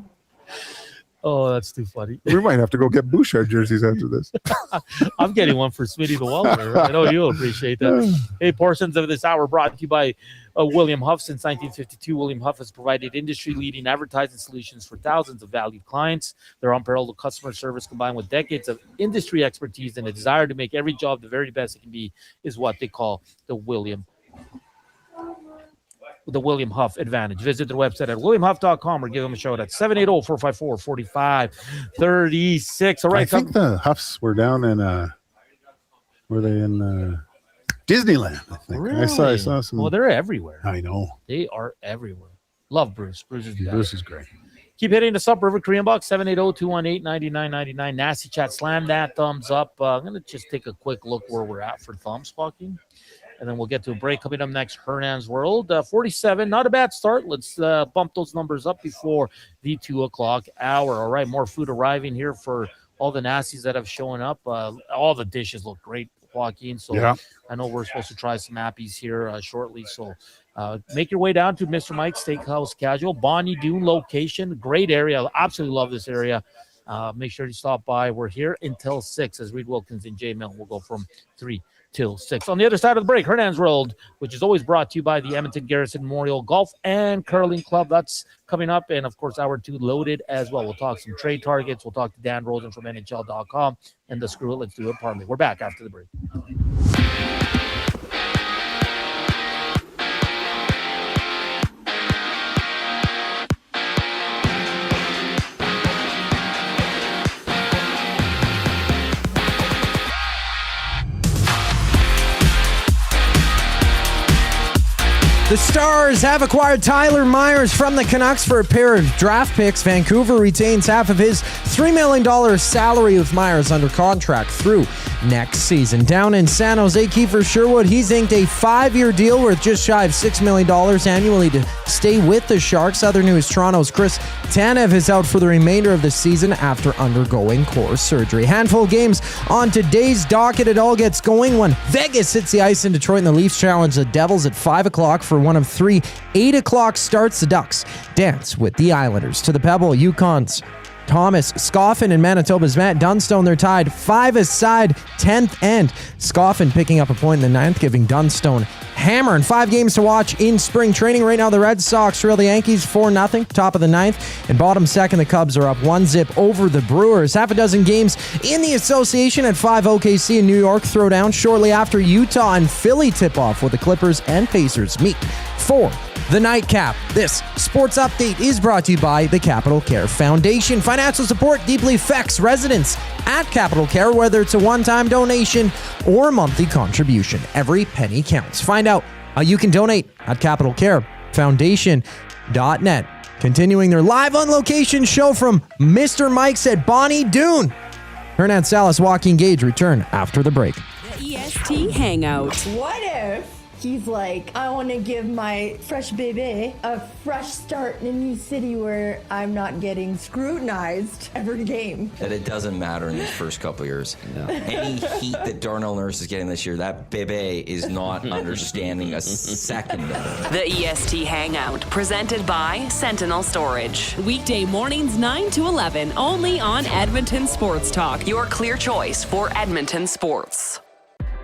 Oh, that's too funny. We might have to go get Bouchard jerseys after this. I'm getting one for Smitty the Welder. I know you'll appreciate that. Hey, portions of this hour brought to you by William Huff. Since 1952, William Huff has provided industry-leading advertising solutions for thousands of valued clients. Their unparalleled customer service combined with decades of industry expertise and a desire to make every job the very best it can be is what they call the William Huff advantage. Visit their website at williamhuff.com or give them a shout at 780-454-4536. All right. I think the Huffs were down in were they in Disneyland, I think. Really? I saw some. Well, they're everywhere. I know. They are everywhere. Love Bruce. Bruce is great. Keep hitting us up, River Korean Box, 780-218-9999. Nasty Chat, slam that thumbs up. I'm going to just take a quick look where we're at for thumbs talking. And then we'll get to a break. Coming up next, Hernan's World. 47, not a bad start. Let's bump those numbers up before the 2 o'clock hour. All right, more food arriving here for all the nasties that have shown up. All the dishes look great, Joaquin. So yeah. I know we're supposed to try some appies here shortly. So make your way down to Mr. Mike's Steakhouse Casual. Bonnie Doon location. Great area. I absolutely love this area. Make sure you stop by. We're here until 6 as Reed Wilkins and Jay Milton will go from 3 till 6. On the other side of the break, Hernan's World, which is always brought to you by the Edmonton Garrison Memorial Golf and Curling Club. That's coming up. And, of course, hour 2 loaded as well. We'll talk some trade targets. We'll talk to Dan Rosen from NHL.com and the Screw It, Let's Do It parlay. We're back after the break. The Stars have acquired Tyler Myers from the Canucks for a pair of draft picks. Vancouver retains half of his $3 million salary with Myers under contract through next season. Down in San Jose, Kiefer Sherwood, he's inked a 5-year deal worth just shy of $6 million annually to stay with the Sharks. Other news, Toronto's Chris Tanev is out for the remainder of the season after undergoing core surgery. Handful of games on today's docket. It all gets going when Vegas hits the ice in Detroit and the Leafs challenge the Devils at 5 o'clock for one of 3 8 o'clock starts. The Ducks dance with the Islanders. To the Pebble, Yukon's Thomas Scoffin and Manitoba's Matt Dunstone. They're tied 5-aside, 10th end. Scoffin picking up a point in the 9th, giving Dunstone hammer. And 5 games to watch in spring training. Right now, the Red Sox trail the Yankees 4-0, top of the 9th. And bottom second, the Cubs are up 1-0 over the Brewers. Half a dozen games in the association at 5 OKC in New York. Throwdown shortly after Utah and Philly tip off with the Clippers and Pacers meet for the nightcap. This sports update is brought to you by the Capital Care Foundation. Financial support deeply affects residents at Capital Care, whether it's a one-time donation or a monthly contribution. Every penny counts. Find out how you can donate at capitalcarefoundation.net. Continuing their live on location show from Mr. Mike's at Bonnie Doon. Hernan, Salas, Joaquin, Gage return after the break. The EST Hangout. What if He's like, I want to give my fresh baby a fresh start in a new city where I'm not getting scrutinized every game. That it doesn't matter in these first couple of years. No. Any heat that Darnell Nurse is getting this year, that baby is not understanding a second of it. The EST Hangout, presented by Sentinel Storage. Weekday mornings 9 to 11, only on Edmonton Sports Talk, your clear choice for Edmonton sports.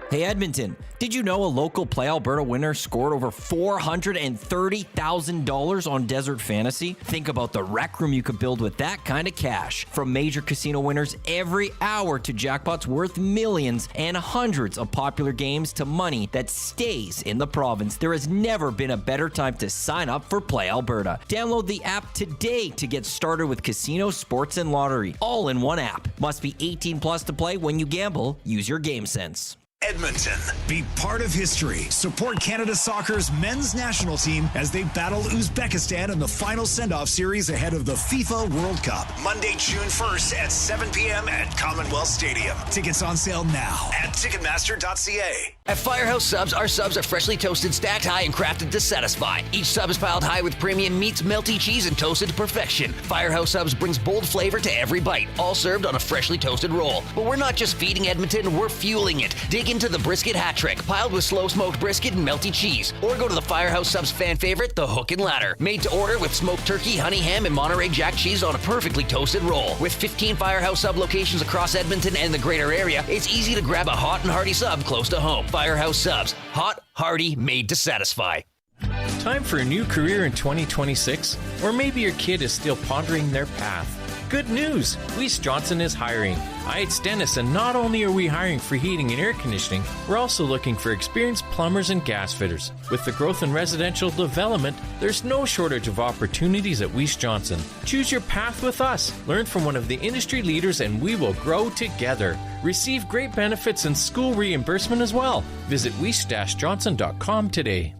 Hey Edmonton, did you know a local Play Alberta winner scored over $430,000 on Desert Fantasy? Think about the rec room you could build with that kind of cash. From major casino winners every hour to jackpots worth millions and hundreds of popular games to money that stays in the province, there has never been a better time to sign up for Play Alberta. Download the app today to get started with casino, sports, and lottery, all in one app. Must be 18 plus to play. When you gamble, use your game sense. Edmonton. Be part of history. Support Canada Soccer's men's national team as they battle Uzbekistan in the final send-off series ahead of the FIFA World Cup. Monday, June 1st at 7 p.m. at Commonwealth Stadium. Tickets on sale now at Ticketmaster.ca. At Firehouse Subs, our subs are freshly toasted, stacked high, and crafted to satisfy. Each sub is piled high with premium meats, melty cheese, and toasted to perfection. Firehouse Subs brings bold flavor to every bite, all served on a freshly toasted roll. But we're not just feeding Edmonton, we're fueling it. Dig into the brisket hat trick, piled with slow-smoked brisket and melty cheese. Or go to the Firehouse Subs fan favorite, the Hook and Ladder. Made to order with smoked turkey, honey ham, and Monterey Jack cheese on a perfectly toasted roll. With 15 Firehouse Sub locations across Edmonton and the greater area, it's easy to grab a hot and hearty sub close to home. Firehouse Subs. Hot, hearty, made to satisfy. Time for a new career in 2026? Or maybe your kid is still pondering their path. Good news! Weiss Johnson is hiring. It's Dennis, and not only are we hiring for heating and air conditioning, we're also looking for experienced plumbers and gas fitters. With the growth in residential development, there's no shortage of opportunities at Weiss Johnson. Choose your path with us. Learn from one of the industry leaders, and we will grow together. Receive great benefits and school reimbursement as well. Visit weiss-johnson.com today.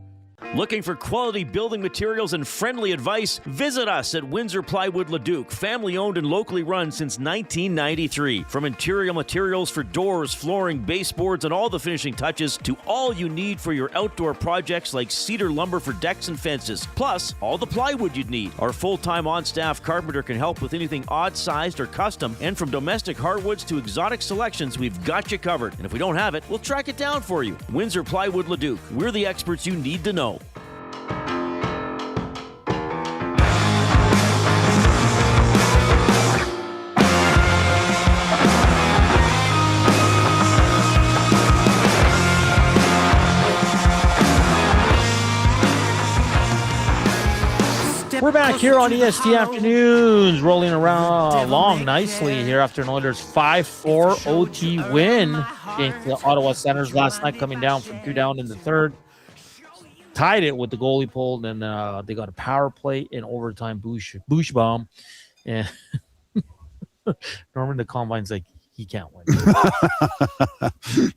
Looking for quality building materials and friendly advice? Visit us at Windsor Plywood Leduc, family owned and locally run since 1993. From interior materials for doors, flooring, baseboards, and all the finishing touches to all you need for your outdoor projects like cedar lumber for decks and fences, plus all the plywood you'd need. Our full-time on-staff carpenter can help with anything odd-sized or custom, and from domestic hardwoods to exotic selections, we've got you covered. And if we don't have it, we'll track it down for you. Windsor Plywood Leduc. We're the experts you need to know. We're back here on EST Afternoons, rolling around along nicely here after an Oilers 5-4 OT win against the Ottawa Senators last night, coming down from 2 down in the third. Tied it with the goalie pulled, and they got a power play in overtime. Bush bomb, and Norman the Combine's like, he can't win.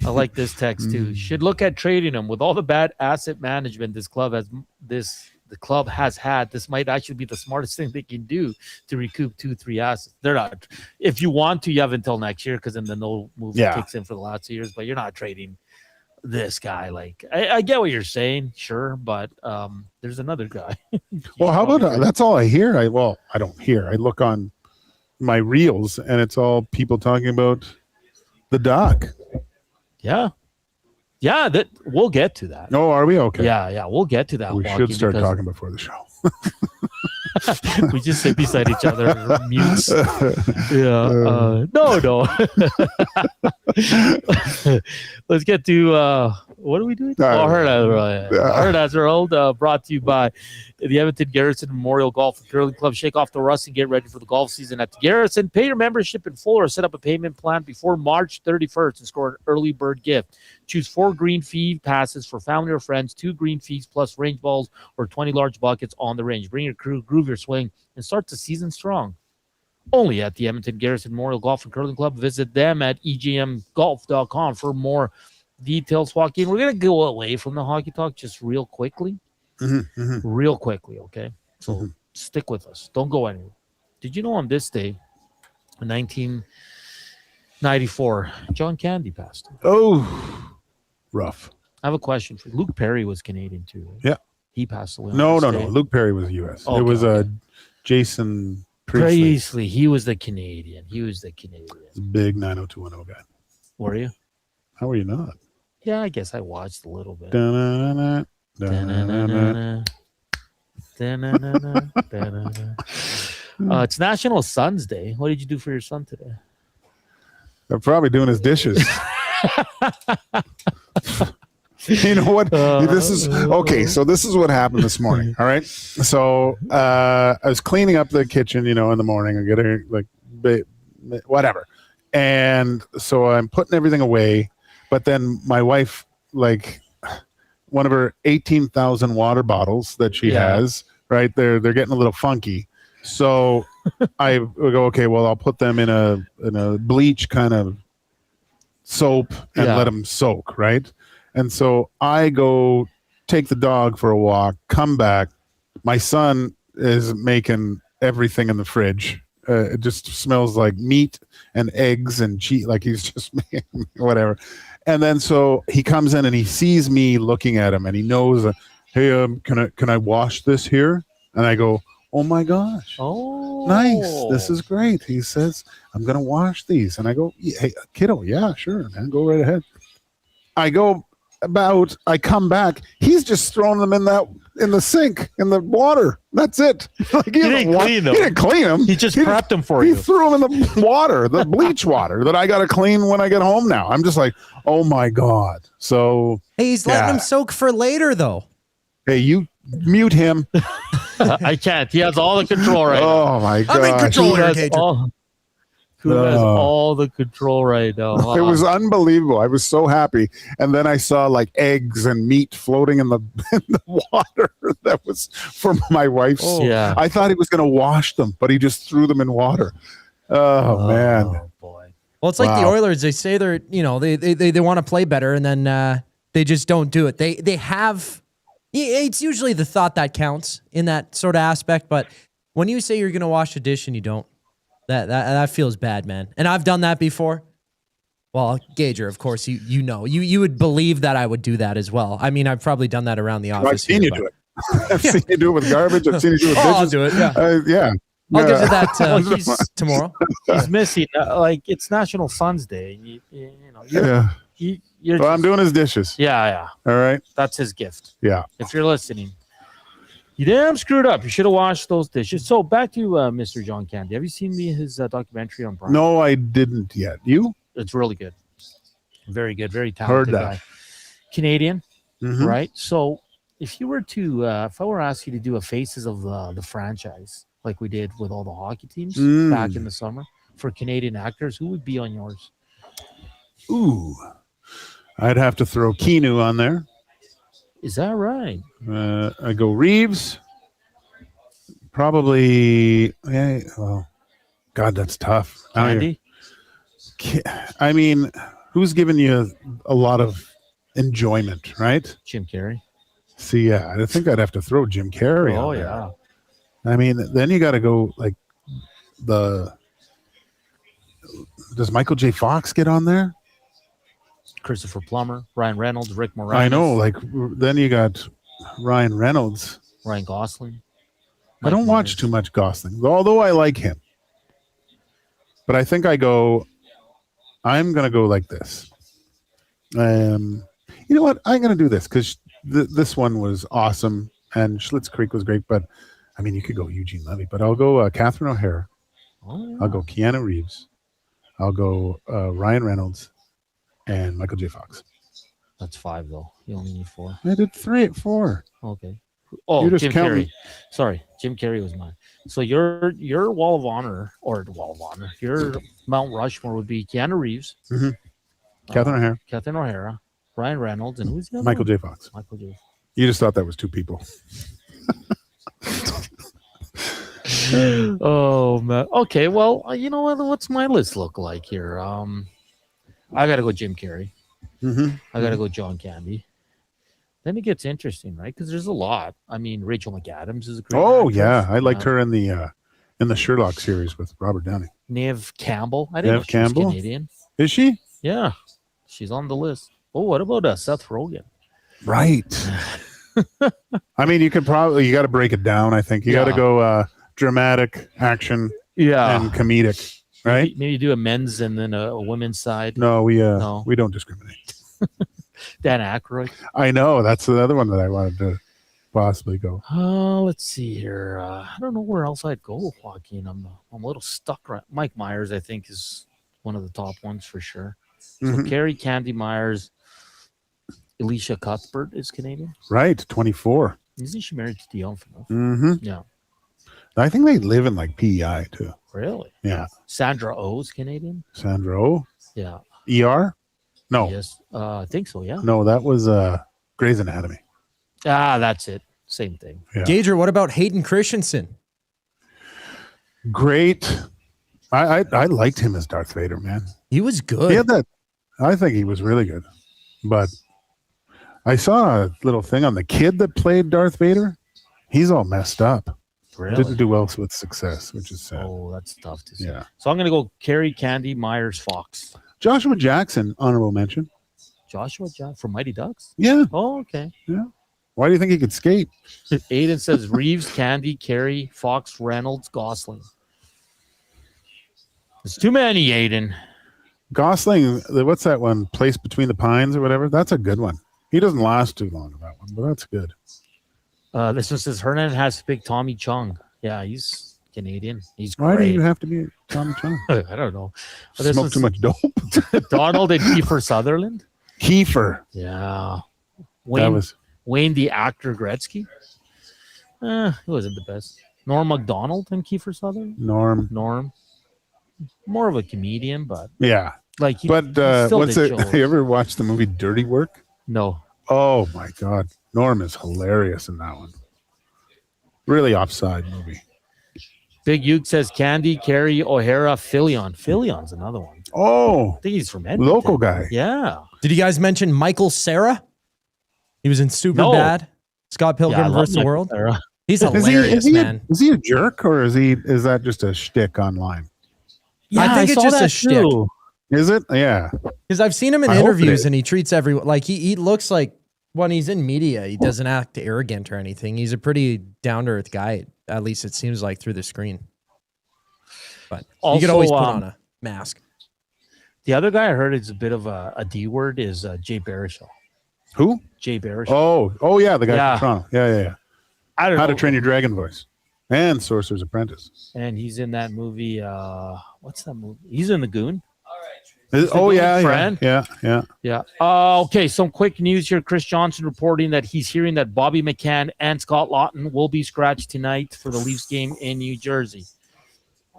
I like this text too. Should look at trading him. With all the bad asset management the club has had, this might actually be the smartest thing they can do to recoup 2-3 assets. They're not. If you want to, you have until next year, because then the no move kicks in for the last 2 years. But you're not trading this guy. Like, I get what you're saying, sure, but there's another guy. Well, how about that's all I hear. I don't hear. I look on my reels, and it's all people talking about the doc. Yeah, that we'll get to that. Oh, are we okay? Yeah, we'll get to that. We should start talking before the show. We just sit beside each other, mutes. No. Let's get to what are we doing? Heard as World, brought to you by the Edmonton Garrison Memorial Golf and Curling Club. Shake off the rust and get ready for the golf season at the Garrison. Pay your membership in full or set up a payment plan before March 31st and score an early bird gift. Choose 4 green fee passes for family or friends, 2 green fees plus range balls or 20 large buckets on the range. Bring your crew, groove your swing, and start the season strong. Only at the Edmonton Garrison Memorial Golf and Curling Club. Visit them at egmgolf.com for more details. Joaquin, we're going to go away from the hockey talk just real quickly. Real quickly, okay? So stick with us. Don't go anywhere. Did you know on this day, in 1994, John Candy passed away? Oh, rough. I have a question for you. Luke Perry was Canadian too. Right? Yeah. He passed away. No. Luke Perry was U.S. Okay, it was Jason Priestley. He was the Canadian. Big 90210 guy. Were you? How were you not? Yeah, I guess I watched a little bit. Da-na-na-na, da-na-na-na. It's National Sons Day. What did you do for your son today? They're probably doing his dishes. You know what? This is okay. So this is what happened this morning. All right. So I was cleaning up the kitchen, in the morning. I get her whatever, and so I'm putting everything away. But then my wife, one of her 18,000 water bottles that she has, right? They're getting a little funky. So I go, okay, well, I'll put them in a bleach kind of soap and let them soak, right? And so I go take the dog for a walk, come back. My son is making everything in the fridge. It just smells like meat and eggs and cheese, like he's just making whatever. And then so he comes in and he sees me looking at him and he knows, hey, can I wash this here? And I go, oh my gosh. Oh, nice. This is great. He says, I'm going to wash these. And I go, hey, kiddo, yeah, sure, man, go right ahead. I come back. He's just throwing them in the sink, in the water. That's it. He didn't clean them. He just prepped them for you. He threw them in the water, the bleach water that I got to clean when I get home now. I'm just like, oh my God. So hey, he's letting them soak for later, though. Hey, you mute him. I can't. He has all the control right now. Oh my God. I'm in control here, Gager. Who has all the control right now? It was unbelievable. I was so happy. And then I saw eggs and meat floating in the water. That was for my wife's. Yeah. I thought he was going to wash them, but he just threw them in water. Oh man. Boy. Well, it's like the Oilers. They say they're, they want to play better, and then they just don't do it. They have. It's usually the thought that counts in that sort of aspect. But when you say you're going to wash a dish and you don't, that feels bad, man. And I've done that before. Well, Gager, of course, you would believe that I would do that as well. I mean, I've probably done that around the office. I've seen you do it. I've seen you do it with garbage. I've seen you do it with dishes. I'll do it. Yeah. Yeah. I'll give you that tomorrow. He's missing. It's National Sons Day. I'm doing his dishes. Yeah. All right. That's his gift. Yeah. If you're listening. You damn screwed up. You should have washed those dishes. So back to Mr. John Candy. Have you seen his documentary on Brian? No, I didn't yet. You? It's really good. Very good. Very talented guy. Canadian, right? So if you were to, if I were to ask you to do a Faces of the franchise, like we did with all the hockey teams back in the summer, for Canadian actors, who would be on yours? Ooh. I'd have to throw Keanu on there. Is that right? I go Reeves. Probably. Yeah. Well, God, that's tough. Candy? I mean, who's giving you a lot of enjoyment, right? Jim Carrey. See, yeah, I think I'd have to throw Jim Carrey. Oh, on there. yeah. I mean, then you got to go does Michael J. Fox get on there? Christopher Plummer, Ryan Reynolds, Rick Moranis. I know. Then you got Ryan Reynolds, Ryan Gosling. I don't watch too much Gosling, although I like him. But I think I'm going to go like this. You know what? I'm going to do this because this one was awesome and Schitt's Creek was great. But I mean, you could go Eugene Levy, but I'll go Catherine O'Hara. Oh, yeah. I'll go Keanu Reeves. I'll go Ryan Reynolds and Michael J. Fox. That's 5, though. You only need 4. I did 4. Okay. Oh, Jim Carrey. Sorry, Jim Carrey was mine. So your Wall of Honor, your Mount Rushmore would be Keanu Reeves, Catherine O'Hara, Ryan Reynolds, and who's the other Michael one? J. Fox. Michael J. You just thought that was 2 people. Oh man. Okay. Well, you know what? What's my list look like here? I got to go Jim Carrey. I got to go John Candy. Then it gets interesting, right? Because there's a lot. I mean, Rachel McAdams is a great actress. Yeah, I liked her in the Sherlock series with Robert Downey. Neve Campbell. I didn't know she was Canadian. Is she? Yeah, she's on the list. Oh, what about Seth Rogen? Right. I mean, you got to break it down. I think you got to go dramatic, action, and comedic, right? Maybe do a men's and then a women's side. No, we don't discriminate. Dan Aykroyd. I know, that's the other one that I wanted to possibly go. Let's see here. I don't know where else I'd go, Joaquin. I'm a little stuck. Right. Mike Myers, I think, is one of the top ones for sure. So Carrie Candy Myers. Alicia Cuthbert is Canadian. Right, 24. Isn't she married to Dion Phaneuf? Mm-hmm. Yeah. I think they live in like PEI too. Really? Yeah. Sandra Oh is Canadian. Sandra Oh? Yeah. ER? No. Yes. I think so, yeah. No, that was Grey's Anatomy. That's it. Same thing. Yeah. Gager, what about Hayden Christensen? Great. I liked him as Darth Vader, man. He was good. He had that. I think he was really good. But I saw a little thing on the kid that played Darth Vader. He's all messed up. Really? Didn't do well with success, which is sad. Oh, that's tough to see. Yeah. So I'm going to go Carrie Candy Myers Fox. Joshua Jackson, honorable mention. Joshua Jackson from Mighty Ducks? Yeah. Oh, okay. Yeah. Why do you think he could skate? Aiden says Reeves, Candy, Carey, Fox, Reynolds, Gosling. There's too many, Aiden. Gosling, what's that one? Place Between the Pines or whatever? That's a good one. He doesn't last too long in that one, but that's good. This one says Hernan has to pick Tommy Chung. Yeah, he's Canadian. He's great. Why do you have to be Tommy Chung? I don't know. Smoke too much dope. Donald and Kiefer Sutherland. Kiefer. Yeah. Wayne the actor Gretzky. He wasn't the best. Norm MacDonald and Kiefer Sutherland. Norm. More of a comedian, but yeah. Like, what's it? Have you ever watched the movie Dirty Work? No. Oh my God, Norm is hilarious in that one. Really offside movie. Big Uke says Candy, Carey, O'Hara, Filion. Filion's another one. Oh, I think he's from Edmonton. Local guy. Yeah. Did you guys mention Michael Cera? He was in Superbad. Scott Pilgrim versus the World. Cera. He's hilarious, man. Is he a jerk or is that just a shtick online? Yeah, I think it's just a shtick. Is it? Yeah. Because I've seen him in interviews and he treats everyone like he looks like when he's in media, he doesn't act arrogant or anything. He's a pretty down-to-earth guy, at least it seems like through the screen. But also, you could always put on a mask. The other guy I heard is a bit of a D word is Jay Baruchel. Who? Jay Baruchel. Oh yeah, the guy from Toronto. Yeah. I don't know. How to Train Your Dragon Voice and Sorcerer's Apprentice. And he's in that movie. What's that movie? He's in The Goon. Yeah. Okay, some quick news here. Chris Johnson reporting that he's hearing that Bobby McCann and Scott Lawton will be scratched tonight for the Leafs game in New Jersey.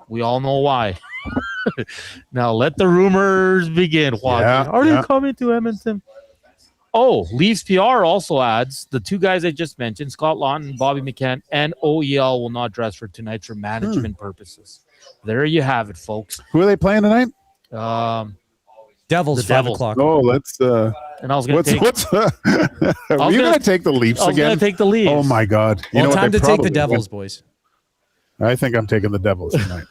We all know why. Now let the rumors begin. Are they coming to Edmonton? Oh, Leafs PR also adds the two guys I just mentioned, Scott Lawton, Bobby McCann, and OEL will not dress for tonight for management purposes. There you have it, folks. Who are they playing tonight? Devils, 5 o'clock. Oh, let's. And I was going to take. Are you going to take the Leafs again? I was going to take the Leafs. Oh my God! Time to take the Devils, boys. I think I'm taking the Devils tonight.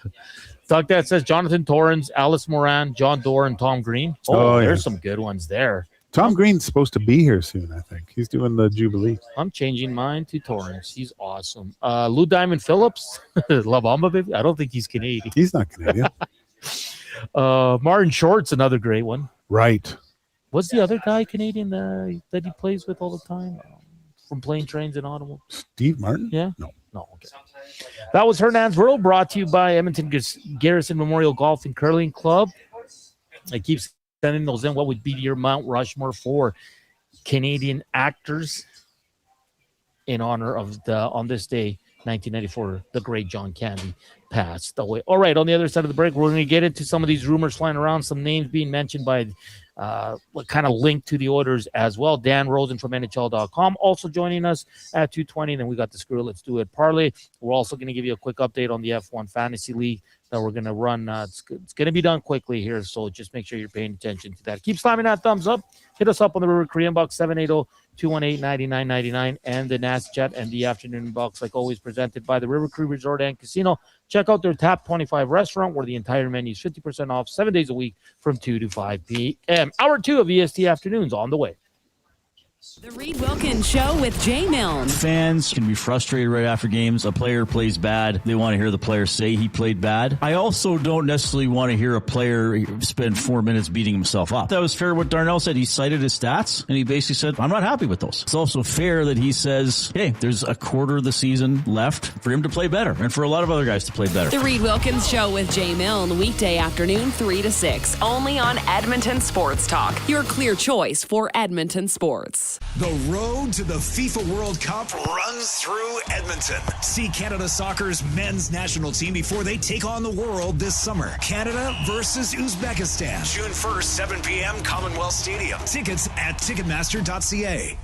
Doug that says Jonathan Torrens, Alice Moran, John Doerr, and Tom Green. There's some good ones there. Tom Green's supposed to be here soon, I think. He's doing the Jubilee. I'm changing mine to Torrens. He's awesome. Lou Diamond Phillips, La Bamba, baby. I don't think he's Canadian. He's not Canadian. Martin Short's another great one. Right. What's the other guy Canadian that he plays with all the time from Plane, Trains, and Automobiles? Steve Martin? Yeah. No. Okay. That was Hernan's World, brought to you by Edmonton Garrison Memorial Golf and Curling Club. I keep sending those in. What would be your Mount Rushmore for Canadian actors in honor of on this day, 1994, the great John Candy passed away. All right, on the other side of the break, we're going to get into some of these rumors flying around, some names being mentioned by kind of linked to the Oilers as well. Dan Rosen from NHL.com also joining us at 2:20. Then we got the Screw Let's Do It parlay. We're also going to give you a quick update on the F1 Fantasy League that we're going to run. It's going to be done quickly here, so just make sure you're paying attention to that. Keep slamming that thumbs up. Hit us up on the River Korean box 780-218-9999 and the Nasty Chat and the afternoon box, like always, presented by the River Cree Resort and Casino. Check out their Tap 25 restaurant where the entire menu is 50% off 7 days a week from 2 to 5 p.m. Hour 2 of EST Afternoons on the way. The Reed Wilkins Show with Jay Milne. Fans can be frustrated right after games. A player plays bad. They want to hear the player say he played bad. I also don't necessarily want to hear a player spend 4 minutes beating himself up. That was fair what Darnell said. He cited his stats, and he basically said, I'm not happy with those. It's also fair that he says, hey, there's a quarter of the season left for him to play better and for a lot of other guys to play better. The Reed Wilkins Show with Jay Milne, weekday afternoon 3 to 6, only on Edmonton Sports Talk, your clear choice for Edmonton sports. The road to the FIFA World Cup runs through Edmonton. See Canada Soccer's men's national team before they take on the world this summer. Canada versus Uzbekistan. June 1st, 7 p.m., Commonwealth Stadium. Tickets at Ticketmaster.ca.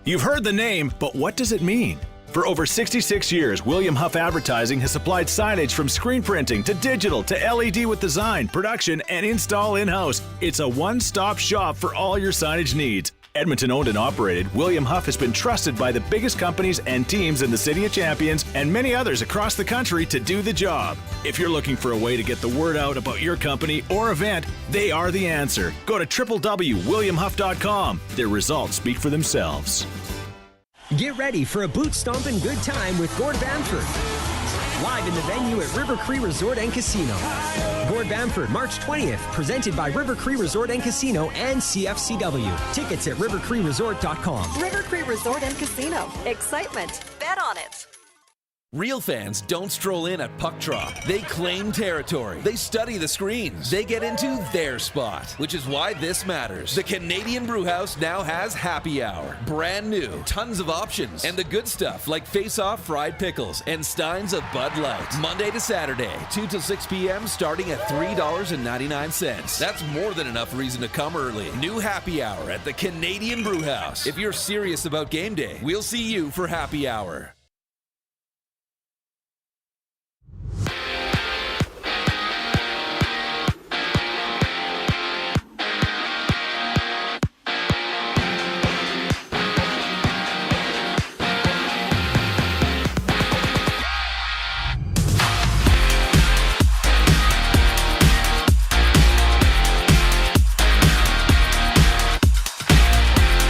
You've heard the name, but what does it mean? For over 66 years, William Huff Advertising has supplied signage from screen printing to digital to LED with design, production, and install in-house. It's a one-stop shop for all your signage needs. Edmonton owned and operated, William Huff has been trusted by the biggest companies and teams in the City of Champions and many others across the country to do the job. If you're looking for a way to get the word out about your company or event, they are the answer. Go to www.williamhuff.com. Their results speak for themselves. Get ready for a boot-stomping good time with Gord Bamford. Live in the venue at River Cree Resort and Casino. Gord Bamford, March 20th, presented by River Cree Resort and Casino and CFCW. Tickets at rivercreeresort.com. River Cree Resort and Casino. Excitement. Bet on it. Real fans don't stroll in at puck drop. They claim territory. They study the screens. They get into their spot, which is why this matters. The Canadian Brewhouse now has happy hour. Brand new, tons of options, and the good stuff like face-off fried pickles and steins of Bud Light. Monday to Saturday, 2 till 6 p.m. starting at $3.99. That's more than enough reason to come early. New happy hour at the Canadian Brewhouse. If you're serious about game day, we'll see you for happy hour.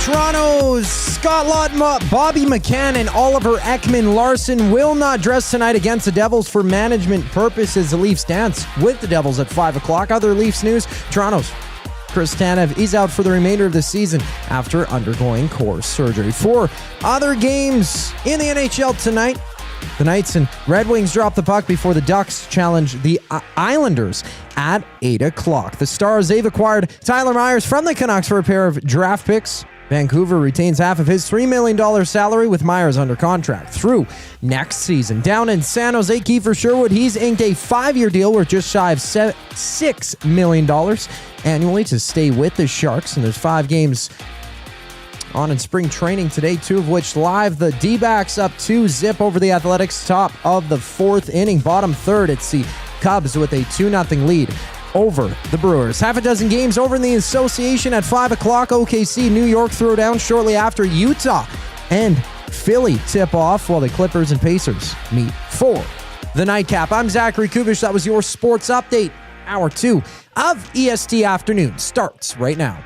Toronto's Scott Laughton, Bobby McCann, and Oliver Ekman-Larsson will not dress tonight against the Devils for management purposes. The Leafs dance with the Devils at 5 o'clock. Other Leafs news, Toronto's Chris Tanev is out for the remainder of the season after undergoing core surgery. 4 other games in the NHL tonight. The Knights and Red Wings drop the puck before the Ducks challenge the Islanders at 8 o'clock. The Stars, they've acquired Tyler Myers from the Canucks for a pair of draft picks. Vancouver retains half of his $3 million salary with Myers under contract through next season. Down in San Jose, Kiefer Sherwood, he's inked a 5-year deal worth just shy of $6 million annually to stay with the Sharks. And there's 5 games on in spring training today, 2 of which live. The D-backs up 2-0 over the Athletics, top of the 4th inning. Bottom third, it's the Cubs with a 2-0 lead over the Brewers. Half a dozen games over in the association at 5 o'clock. OKC, New York throwdown shortly after Utah and Philly tip off, while the Clippers and Pacers meet for the nightcap. I'm Zachary Kubish. That was your sports update. Hour 2 of EST Afternoon starts right now.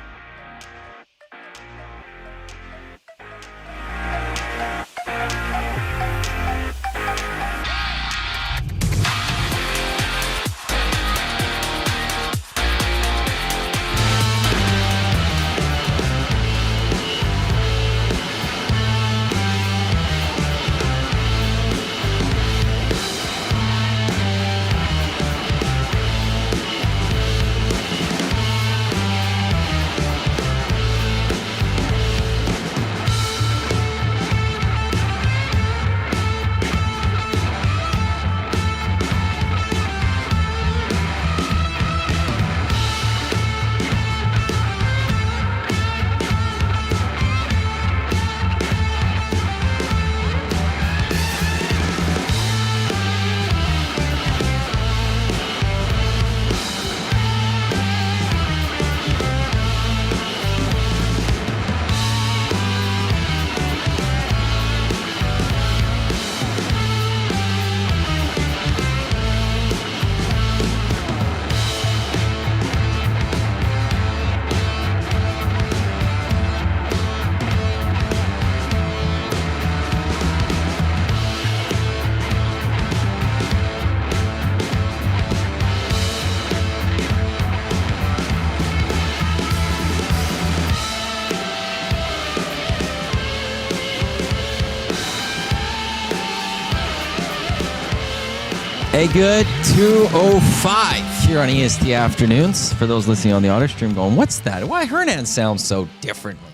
A good 2:05 here on EST Afternoons. For those listening on the audio stream going, what's that? Why Hernan sounds so differently?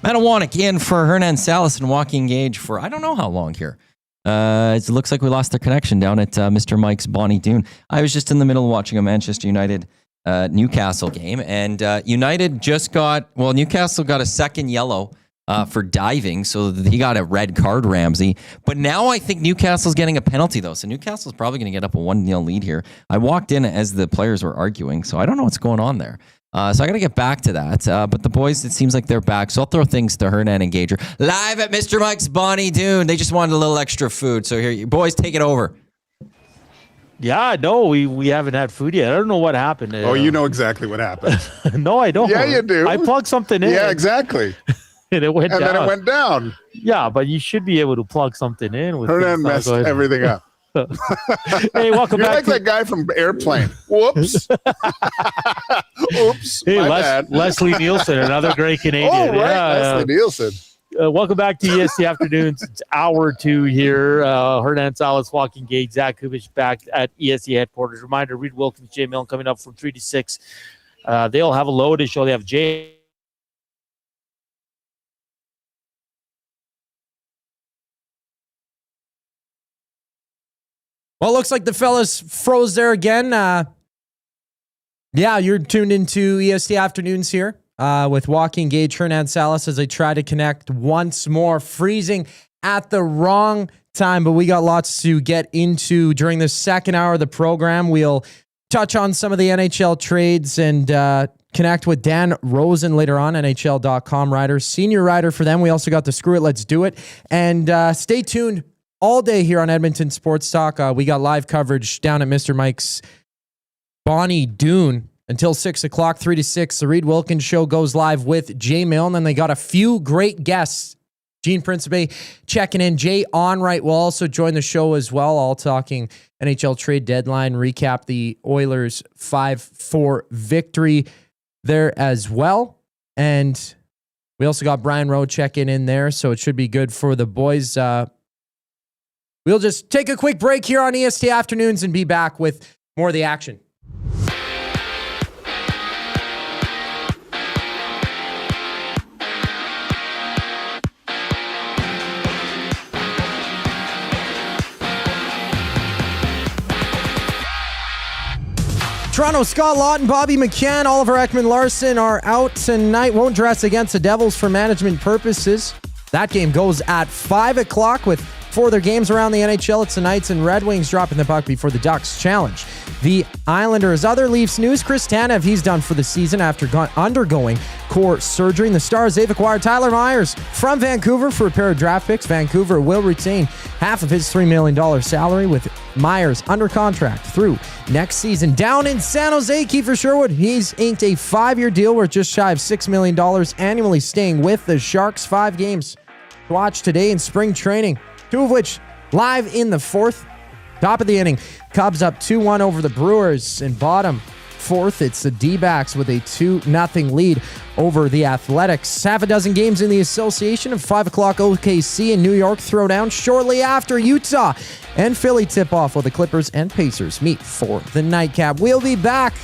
Manawanek in for Hernan, Salas, and Joaquin Gage for I don't know how long here. It looks like we lost our connection down at Mr. Mike's Bonnie Doon. I was just in the middle of watching a Manchester United Newcastle game, and United just Newcastle got a second yellow for diving, so he got a red card, Ramsey. But now I think Newcastle's getting a penalty, though, so Newcastle's probably going to get up a 1-0 lead here. I walked in as the players were arguing, so I don't know what's going on there. So I got to get back to that. But the boys, it seems like they're back, so I'll throw things to Hernan and Gager. Live at Mr. Mike's Bonnie Doon. They just wanted a little extra food, so here, you boys, take it over. Yeah, no, we haven't had food yet. I don't know what happened. Oh, you know exactly what happened. No, I don't. Yeah, you do. I plugged something in. Yeah, exactly. And it went down. And then it went down. Yeah, but you should be able to plug something in. Hernan messed everything up. Hey, welcome You're back. like that guy from Airplane. Whoops. Oops. Hey, my bad. Leslie Nielsen, another great Canadian. Oh, right. Leslie Nielsen. Welcome back to EST Afternoons. It's hour 2 here. Hernan, Salas, Joaquin Gage, Zach Kubich back at EST headquarters. Reminder, Reed Wilkins, Jay Milne coming up from 3 to 6. They'll have a loaded show. They have Jay. Well, it looks like the fellas froze there again. Yeah, you're tuned into EST Afternoons here with Joaquin Gage, Hernan, Salas as they try to connect once more. Freezing at the wrong time, but we got lots to get into during the second hour of the program. We'll touch on some of the NHL trades and connect with Dan Rosen later on, NHL.com writer, senior writer for them. We also got the Screw It, Let's Do It. And stay tuned all day here on Edmonton Sports Talk. We got live coverage down at Mr. Mike's Bonnie Doon until 6 o'clock, 3 to 6. The Reed Wilkins Show goes live with Jay Milne, and they got a few great guests. Gene Principe checking in. Jay Onright will also join the show as well, all talking NHL trade deadline, recap the Oilers' 5-4 victory there as well. And we also got Brian Rowe checking in there, so it should be good for the boys. We'll just take a quick break here on EST Afternoons and be back with more of the action. Toronto, Scott Lawton, Bobby McCann, Oliver Ekman-Larsson are out tonight. Won't dress against the Devils for management purposes. That game goes at 5 o'clock with 4 other games around the NHL. It's the Knights and Red Wings dropping the puck before the Ducks challenge the Islanders. Other Leafs news, Chris Tanev, he's done for the season after undergoing core surgery. And the Stars, they've acquired Tyler Myers from Vancouver for a pair of draft picks. Vancouver will retain half of his $3 million salary with Myers under contract through next season. Down in San Jose, Kiefer Sherwood, he's inked a 5-year deal worth just shy of $6 million annually, staying with the Sharks. 5 games to watch today in spring training, 2 of which live in the 4th. Top of the inning, Cubs up 2-1 over the Brewers. In bottom 4th, it's the D-backs with a 2-0 lead over the Athletics. Half a dozen games in the association of 5 o'clock OKC and New York throwdown shortly after Utah and Philly tip-off while the Clippers and Pacers meet for the nightcap. We'll be back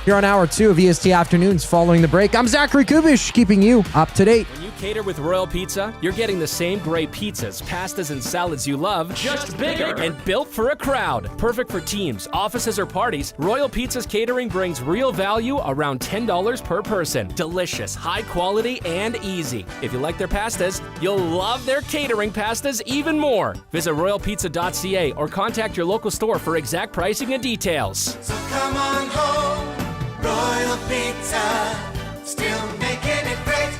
here on hour 2 of EST Afternoons following the break. I'm Zachary Kubish, keeping you up to date. When you cater with Royal Pizza, you're getting the same great pizzas, pastas, and salads you love, just bigger and built for a crowd. Perfect for teams, offices, or parties, Royal Pizza's catering brings real value around $10 per person. Delicious, high quality, and easy. If you like their pastas, you'll love their catering pastas even more. Visit royalpizza.ca or contact your local store for exact pricing and details. So come on home. Royal Pizza, still making it great.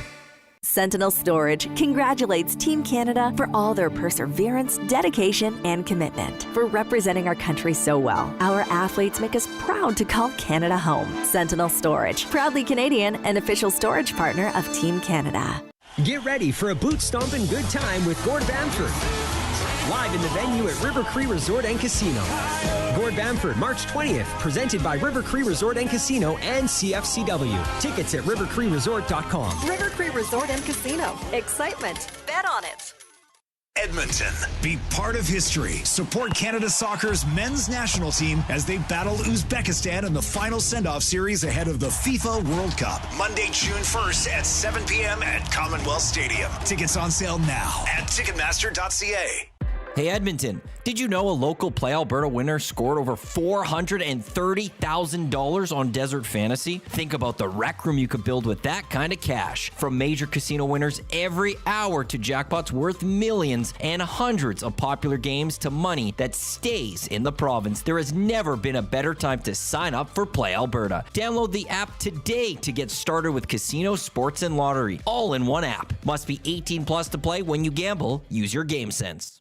Sentinel Storage congratulates Team Canada for all their perseverance, dedication, and commitment. For representing our country so well, our athletes make us proud to call Canada home. Sentinel Storage, proudly Canadian and official storage partner of Team Canada. Get ready for a boot stomping good time with Gord Bamford. Live in the venue at River Cree Resort and Casino. Gord Bamford, March 20th, presented by River Cree Resort and Casino and CFCW. Tickets at rivercreeresort.com. River Cree Resort and Casino. Excitement. Bet on it. Edmonton, be part of history. Support Canada Soccer's men's national team as they battle Uzbekistan in the final send-off series ahead of the FIFA World Cup. Monday, June 1st at 7 p.m. at Commonwealth Stadium. Tickets on sale now at Ticketmaster.ca. Hey Edmonton, did you know a local Play Alberta winner scored over $430,000 on Desert Fantasy? Think about the rec room you could build with that kind of cash. From major casino winners every hour to jackpots worth millions and hundreds of popular games to money that stays in the province, there has never been a better time to sign up for Play Alberta. Download the app today to get started with casino, sports, and lottery, all in one app. Must be 18 plus to play. When you gamble, use your game sense.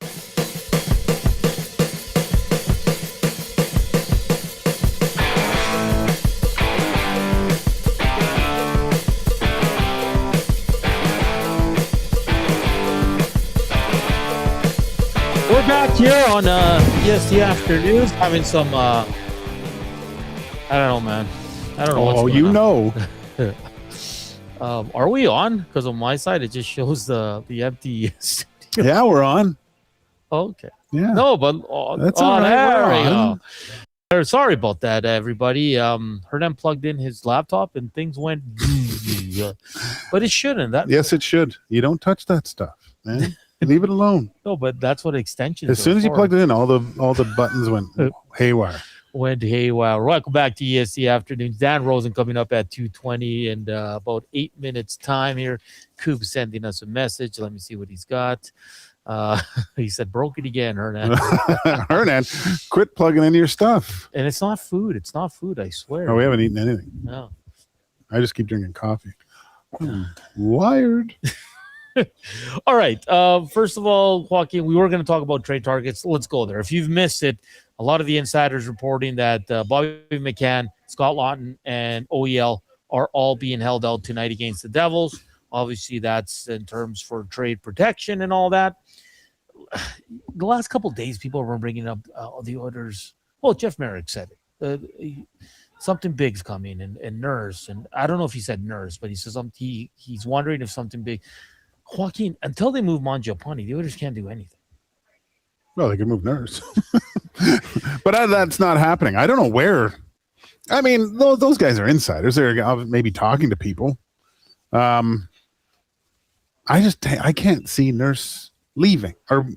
We're back here on EST Afternoons having some, I don't know, man. I don't know what's going on. Are we on? Because on my side, it just shows the empty studio. Yeah, we're on. Okay. Yeah. No, but That's all right. there We're we on. go. Sorry about that, everybody. Hernan plugged in his laptop and things went, but it shouldn't. Yes, it should. You don't touch that stuff, man. Leave it alone. No, but that's what extensions. As soon as you plugged it in, all the buttons went haywire. Went haywire. Welcome back to EST Afternoons. Dan Rosen coming up at 2:20 and about 8 minutes time here. Coop sending us a message. Let me see what he's got. He said, broke it again, Hernan. Hernan, quit plugging into your stuff. And it's not food. It's not food, I swear. Oh, we haven't eaten anything. No. I just keep drinking coffee. Wired. All right. First of all, Joaquin, we were going to talk about trade targets. Let's go there. If you've missed it, a lot of the insiders reporting that Bobby McCann, Scott Lawton, and OEL are all being held out tonight against the Devils. Obviously, that's in terms for trade protection and all that. The last couple of days, people were bringing up the Oilers. Well, Jeff Merrick said it. Something big's coming, and Nurse. And I don't know if he said Nurse, but he says he's wondering if something big. Joaquin, until they move Mangiapane, the Oilers can't do anything. Well, they could move Nurse. But that's not happening. I don't know where. I mean, those guys are insiders. They're maybe talking to people. I can't see Nurse leaving. Or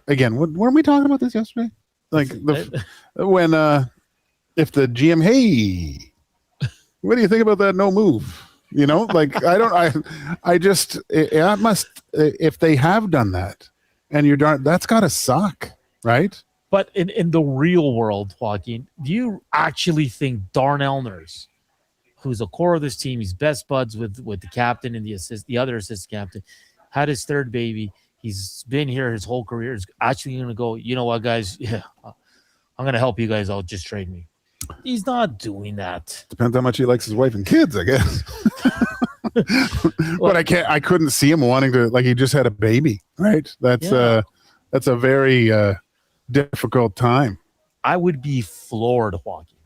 again, weren't we talking about this yesterday? Like when if the GM, hey, what do you think about that no move? You know, like it must, if they have done that and you're darn, that's got to suck, right? But in the real world, Joaquin, do you actually think Darnell Nurse, who's a core of this team, he's best buds with the captain and the other assistant captain, had his third baby, he's been here his whole career, is actually going to go, you know what, guys, yeah, I'm going to help you guys out, just trade me. He's not doing that. Depends how much he likes his wife and kids, I guess. But I couldn't see him wanting to, like, he just had a baby, right? That's a very difficult time. I would be floored, Joaquin.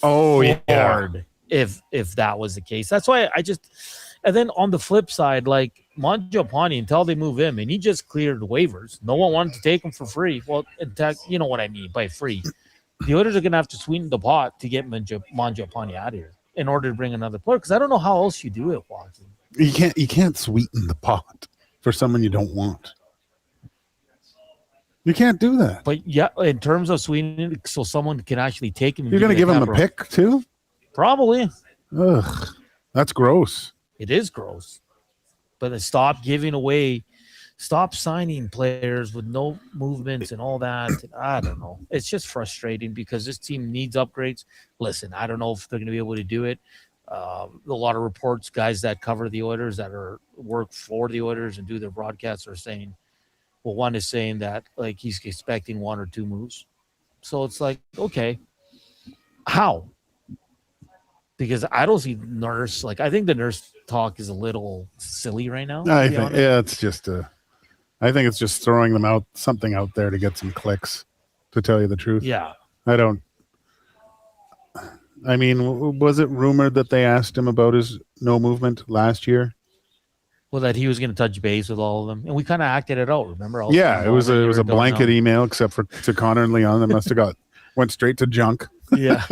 Oh, floored if that was the case. That's why and then on the flip side, like Mangiapane, until they move him, and he just cleared waivers. No one wanted to take him for free. Well, in fact, you know what I mean by free. The Oilers are going to have to sweeten the pot to get Mangiapane out of here in order to bring another player, because I don't know how else you do it, Joaquin. You can't sweeten the pot for someone you don't want. You can't do that. But yeah, in terms of sweetening, so someone can actually take him. You're going to give him a pick too? Probably. Ugh, that's gross. It is gross. But stop signing players with no movements and all that. I don't know. It's just frustrating because this team needs upgrades. Listen, I don't know if they're going to be able to do it. A lot of reports, guys that cover the Oilers that work for the Oilers and do their broadcasts are saying, well, one is saying that like he's expecting one or two moves. So it's like, okay, how? Because I don't see Nurse. Like, I think the Nurse talk is a little silly right now. I think it's just throwing them something out there to get some clicks, to tell you the truth. Yeah. I mean, was it rumored that they asked him about his no movement last year? Well, that he was going to touch base with all of them, and we kind of acted it out. Remember? Yeah, it was a blanket email, except for to Connor and Leon. That must have went straight to junk. Yeah,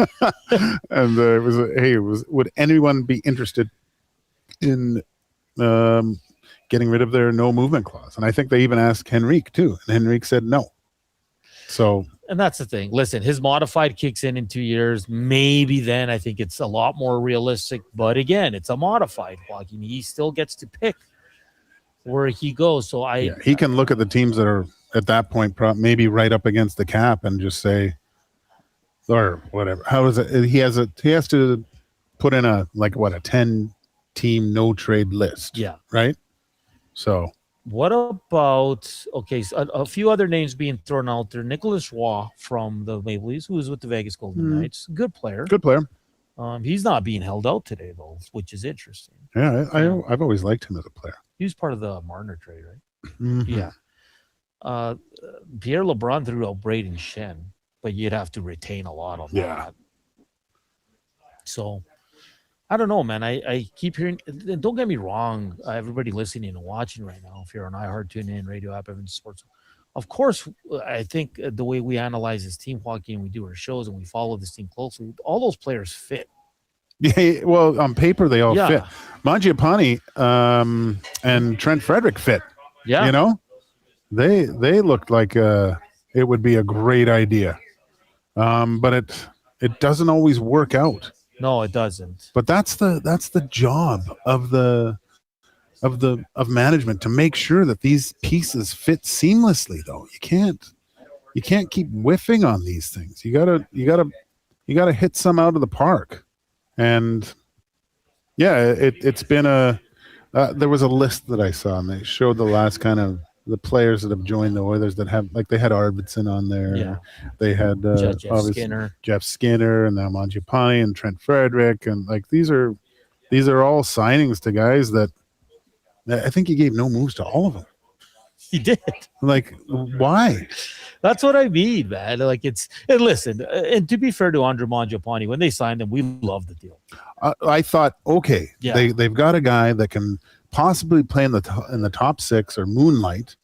and it was would anyone be interested in getting rid of their no movement clause? And I think they even asked Henrique too, and Henrique said no. So. And that's the thing. Listen, his modified kicks in 2 years. Maybe then I think it's a lot more realistic. But again, it's a modified Joaquin. He still gets to pick where he goes. So he can look at the teams that are at that point maybe right up against the cap and just say, or whatever. How is it? He has to put in a 10-team no trade list. Yeah. Right. So. What about, so a few other names being thrown out there. Nicholas Roy from the Maple Leafs, who was with the Vegas Golden Knights. Good player. He's not being held out today, though, which is interesting. Yeah, I've always liked him as a player. He was part of the Marner trade, right? Mm-hmm. Yeah. Pierre LeBrun threw out Braden Shen, but you'd have to retain a lot on that. So, I don't know, man. I keep hearing, don't get me wrong, everybody listening and watching right now, if you're on iHeart, TuneIn, Radio App, Edmonton Sports, of course, I think the way we analyze this team, Joaquin, we do our shows and we follow this team closely, all those players fit. Yeah, well, on paper, they all fit. Mangiapane and Trent Frederick fit. Yeah. You know? They looked like it would be a great idea. But it doesn't always work out. No, it doesn't. But that's the job of management, to make sure that these pieces fit seamlessly. Though you can't keep whiffing on these things. You gotta hit some out of the park. And yeah, it's been there was a list that I saw, and they showed the last kind of the players that have joined the Oilers that have, like, they had Arvidsson on there. Yeah. They had Jeff Skinner, and now Mangiapane and Trent Frederick, and like these are all signings to guys that I think he gave no moves to all of them. He did. Like, why? That's what I mean, man. Like, and listen, and to be fair to Andre Mangiapane, when they signed him, we loved the deal. I thought, okay, they've got a guy that can possibly play in the top six or moonlight,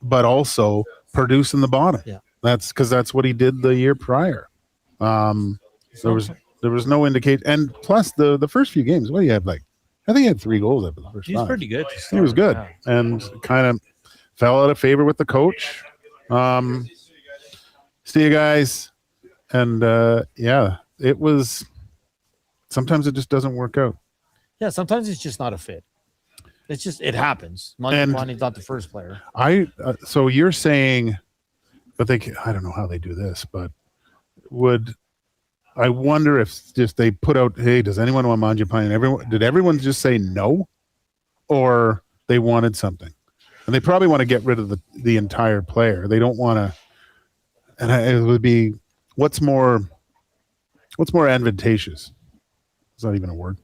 but also produce in the bottom. Yeah, that's what he did the year prior. There was no indication, and plus the first few games, what do you have? Like, I think he had 3 goals after the first. He was pretty good. He was good, and kind of fell out of favor with the coach. See you guys, and it was. Sometimes it just doesn't work out. Yeah, sometimes it's just not a fit. It happens. Mangiapane's not the first player. So you're saying, but I don't know how they do this, but I wonder if just they put out, hey, does anyone want Mangiapane? Did everyone just say no, or they wanted something? And they probably want to get rid of the entire player. They don't want to, and it would be what's more advantageous. It's not even a word.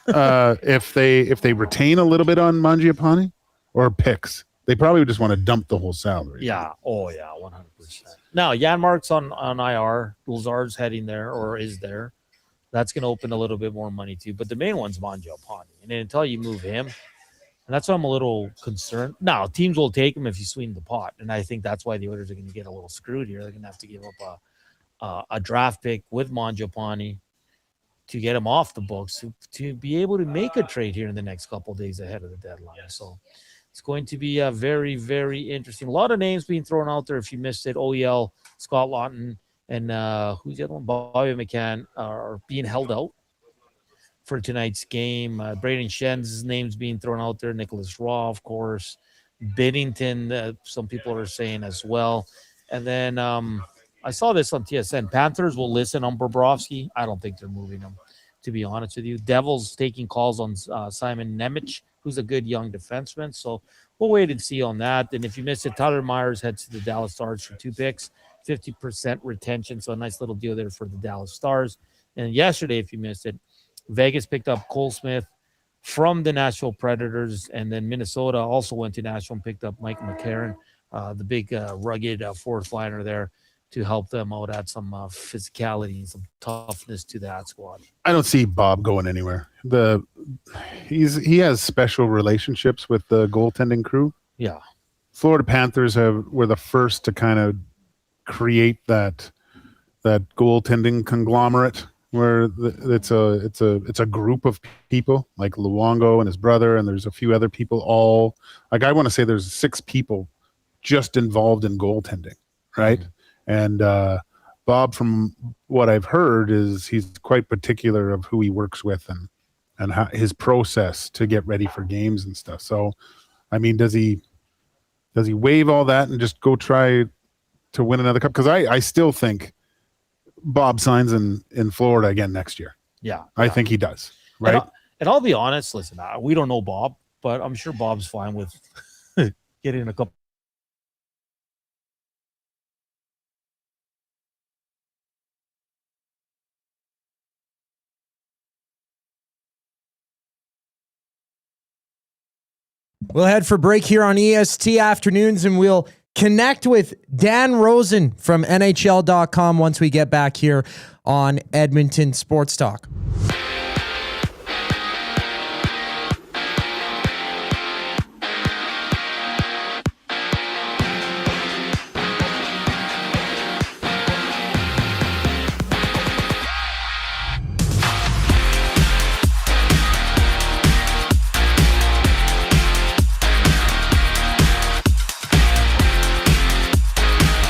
If they retain a little bit on Mangiapane or picks, they probably would just want to dump the whole salary. Yeah. Oh yeah, 100%. Now Janmark's on IR. Lazar's heading there or is there. That's going to open a little bit more money too. But the main one's Mangiapane, and then until you move him, and that's why I'm a little concerned. Now teams will take him if you sweeten the pot, and I think that's why the Oilers are going to get a little screwed here. They're going to have to give up a draft pick with Mangiapane to get him off the books to be able to make a trade here in the next couple of days ahead of the deadline. So it's going to be very, very interesting. A lot of names being thrown out there. If you missed it, OEL, Scott Lawton, and who's the other one? Bobby McCann are being held out for tonight's game. Braden Shen's name's being thrown out there. Nicholas Raw, of course. Binnington, some people are saying as well. And then I saw this on TSN. Panthers will listen on Bobrovsky. I don't think they're moving him, to be honest with you. Devils taking calls on Simon Nemec, who's a good young defenseman. So we'll wait and see on that. And if you missed it, Tyler Myers heads to the Dallas Stars for 2 picks, 50% retention. So a nice little deal there for the Dallas Stars. And yesterday, if you missed it, Vegas picked up Cole Smith from the Nashville Predators. And then Minnesota also went to Nashville and picked up Michael McCarron, the big rugged fourth liner there, to help them out, add some physicality and some toughness to that squad. I don't see Bob going anywhere. he has special relationships with the goaltending crew. Yeah. Florida Panthers were the first to kind of create that goaltending conglomerate where it's a group of people like Luongo and his brother, and there's a few other people, all like, I want to say there's 6 people just involved in goaltending, right? And Bob, from what I've heard, is he's quite particular of who he works with and how, his process to get ready for games and stuff. So, I mean, does he waive all that and just go try to win another cup? Because I still think Bob signs in Florida again next year. Yeah. I think he does, right? And I'll be honest, listen, we don't know Bob, but I'm sure Bob's fine with getting a couple. We'll head for break here on EST Afternoons, and we'll connect with Dan Rosen from NHL.com once we get back here on Edmonton Sports Talk.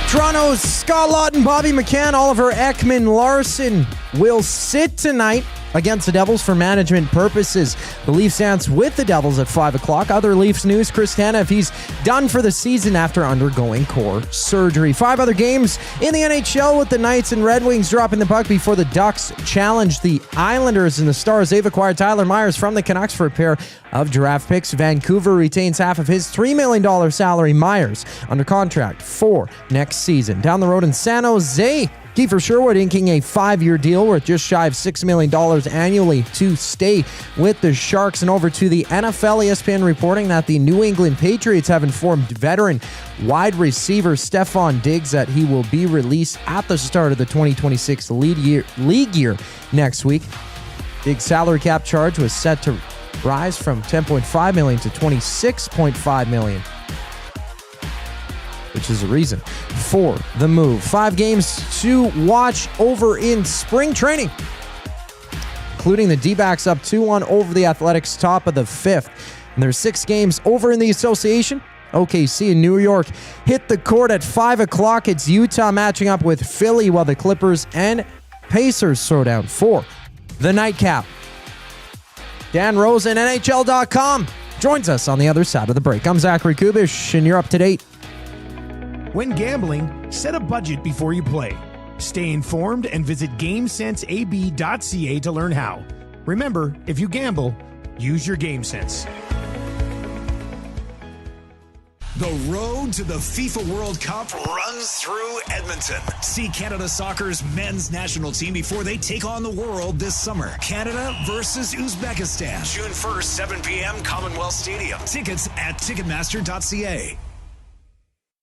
Toronto's Scott Laughton, Bobby McCann, Oliver Ekman-Larsson will sit tonight against the Devils for management purposes. The Leafs dance with the Devils at 5 o'clock. Other Leafs news, Chris Tanev, he's done for the season after undergoing core surgery. 5 other games in the NHL with the Knights and Red Wings dropping the puck before the Ducks challenge the Islanders and the Stars. They've acquired Tyler Myers from the Canucks for a pair of draft picks. Vancouver retains half of his $3 million salary. Myers under contract for next season. Down the road in San Jose, Kiefer Sherwood inking a 5-year deal worth just shy of $6 million annually to stay with the Sharks. And over to the NFL, ESPN reporting that the New England Patriots have informed veteran wide receiver Stephon Diggs that he will be released at the start of the 2026 league year next week. Diggs' salary cap charge was set to rise from $10.5 million to $26.5 million. Which is a reason for the move. 5 games to watch over in spring training, including the D-backs up 2-1 over the Athletics, top of the 5th. And there's 6 games over in the association. OKC in New York hit the court at 5 o'clock. It's Utah matching up with Philly, while the Clippers and Pacers throw down for the nightcap. Dan Rosen, NHL.com, joins us on the other side of the break. I'm Zachary Kubish, and you're up to date. When gambling, set a budget before you play. Stay informed and visit GameSenseAB.ca to learn how. Remember, if you gamble, use your game sense. The road to the FIFA World Cup runs through Edmonton. See Canada Soccer's men's national team before they take on the world this summer. Canada versus Uzbekistan. June 1st, 7 p.m., Commonwealth Stadium. Tickets at Ticketmaster.ca.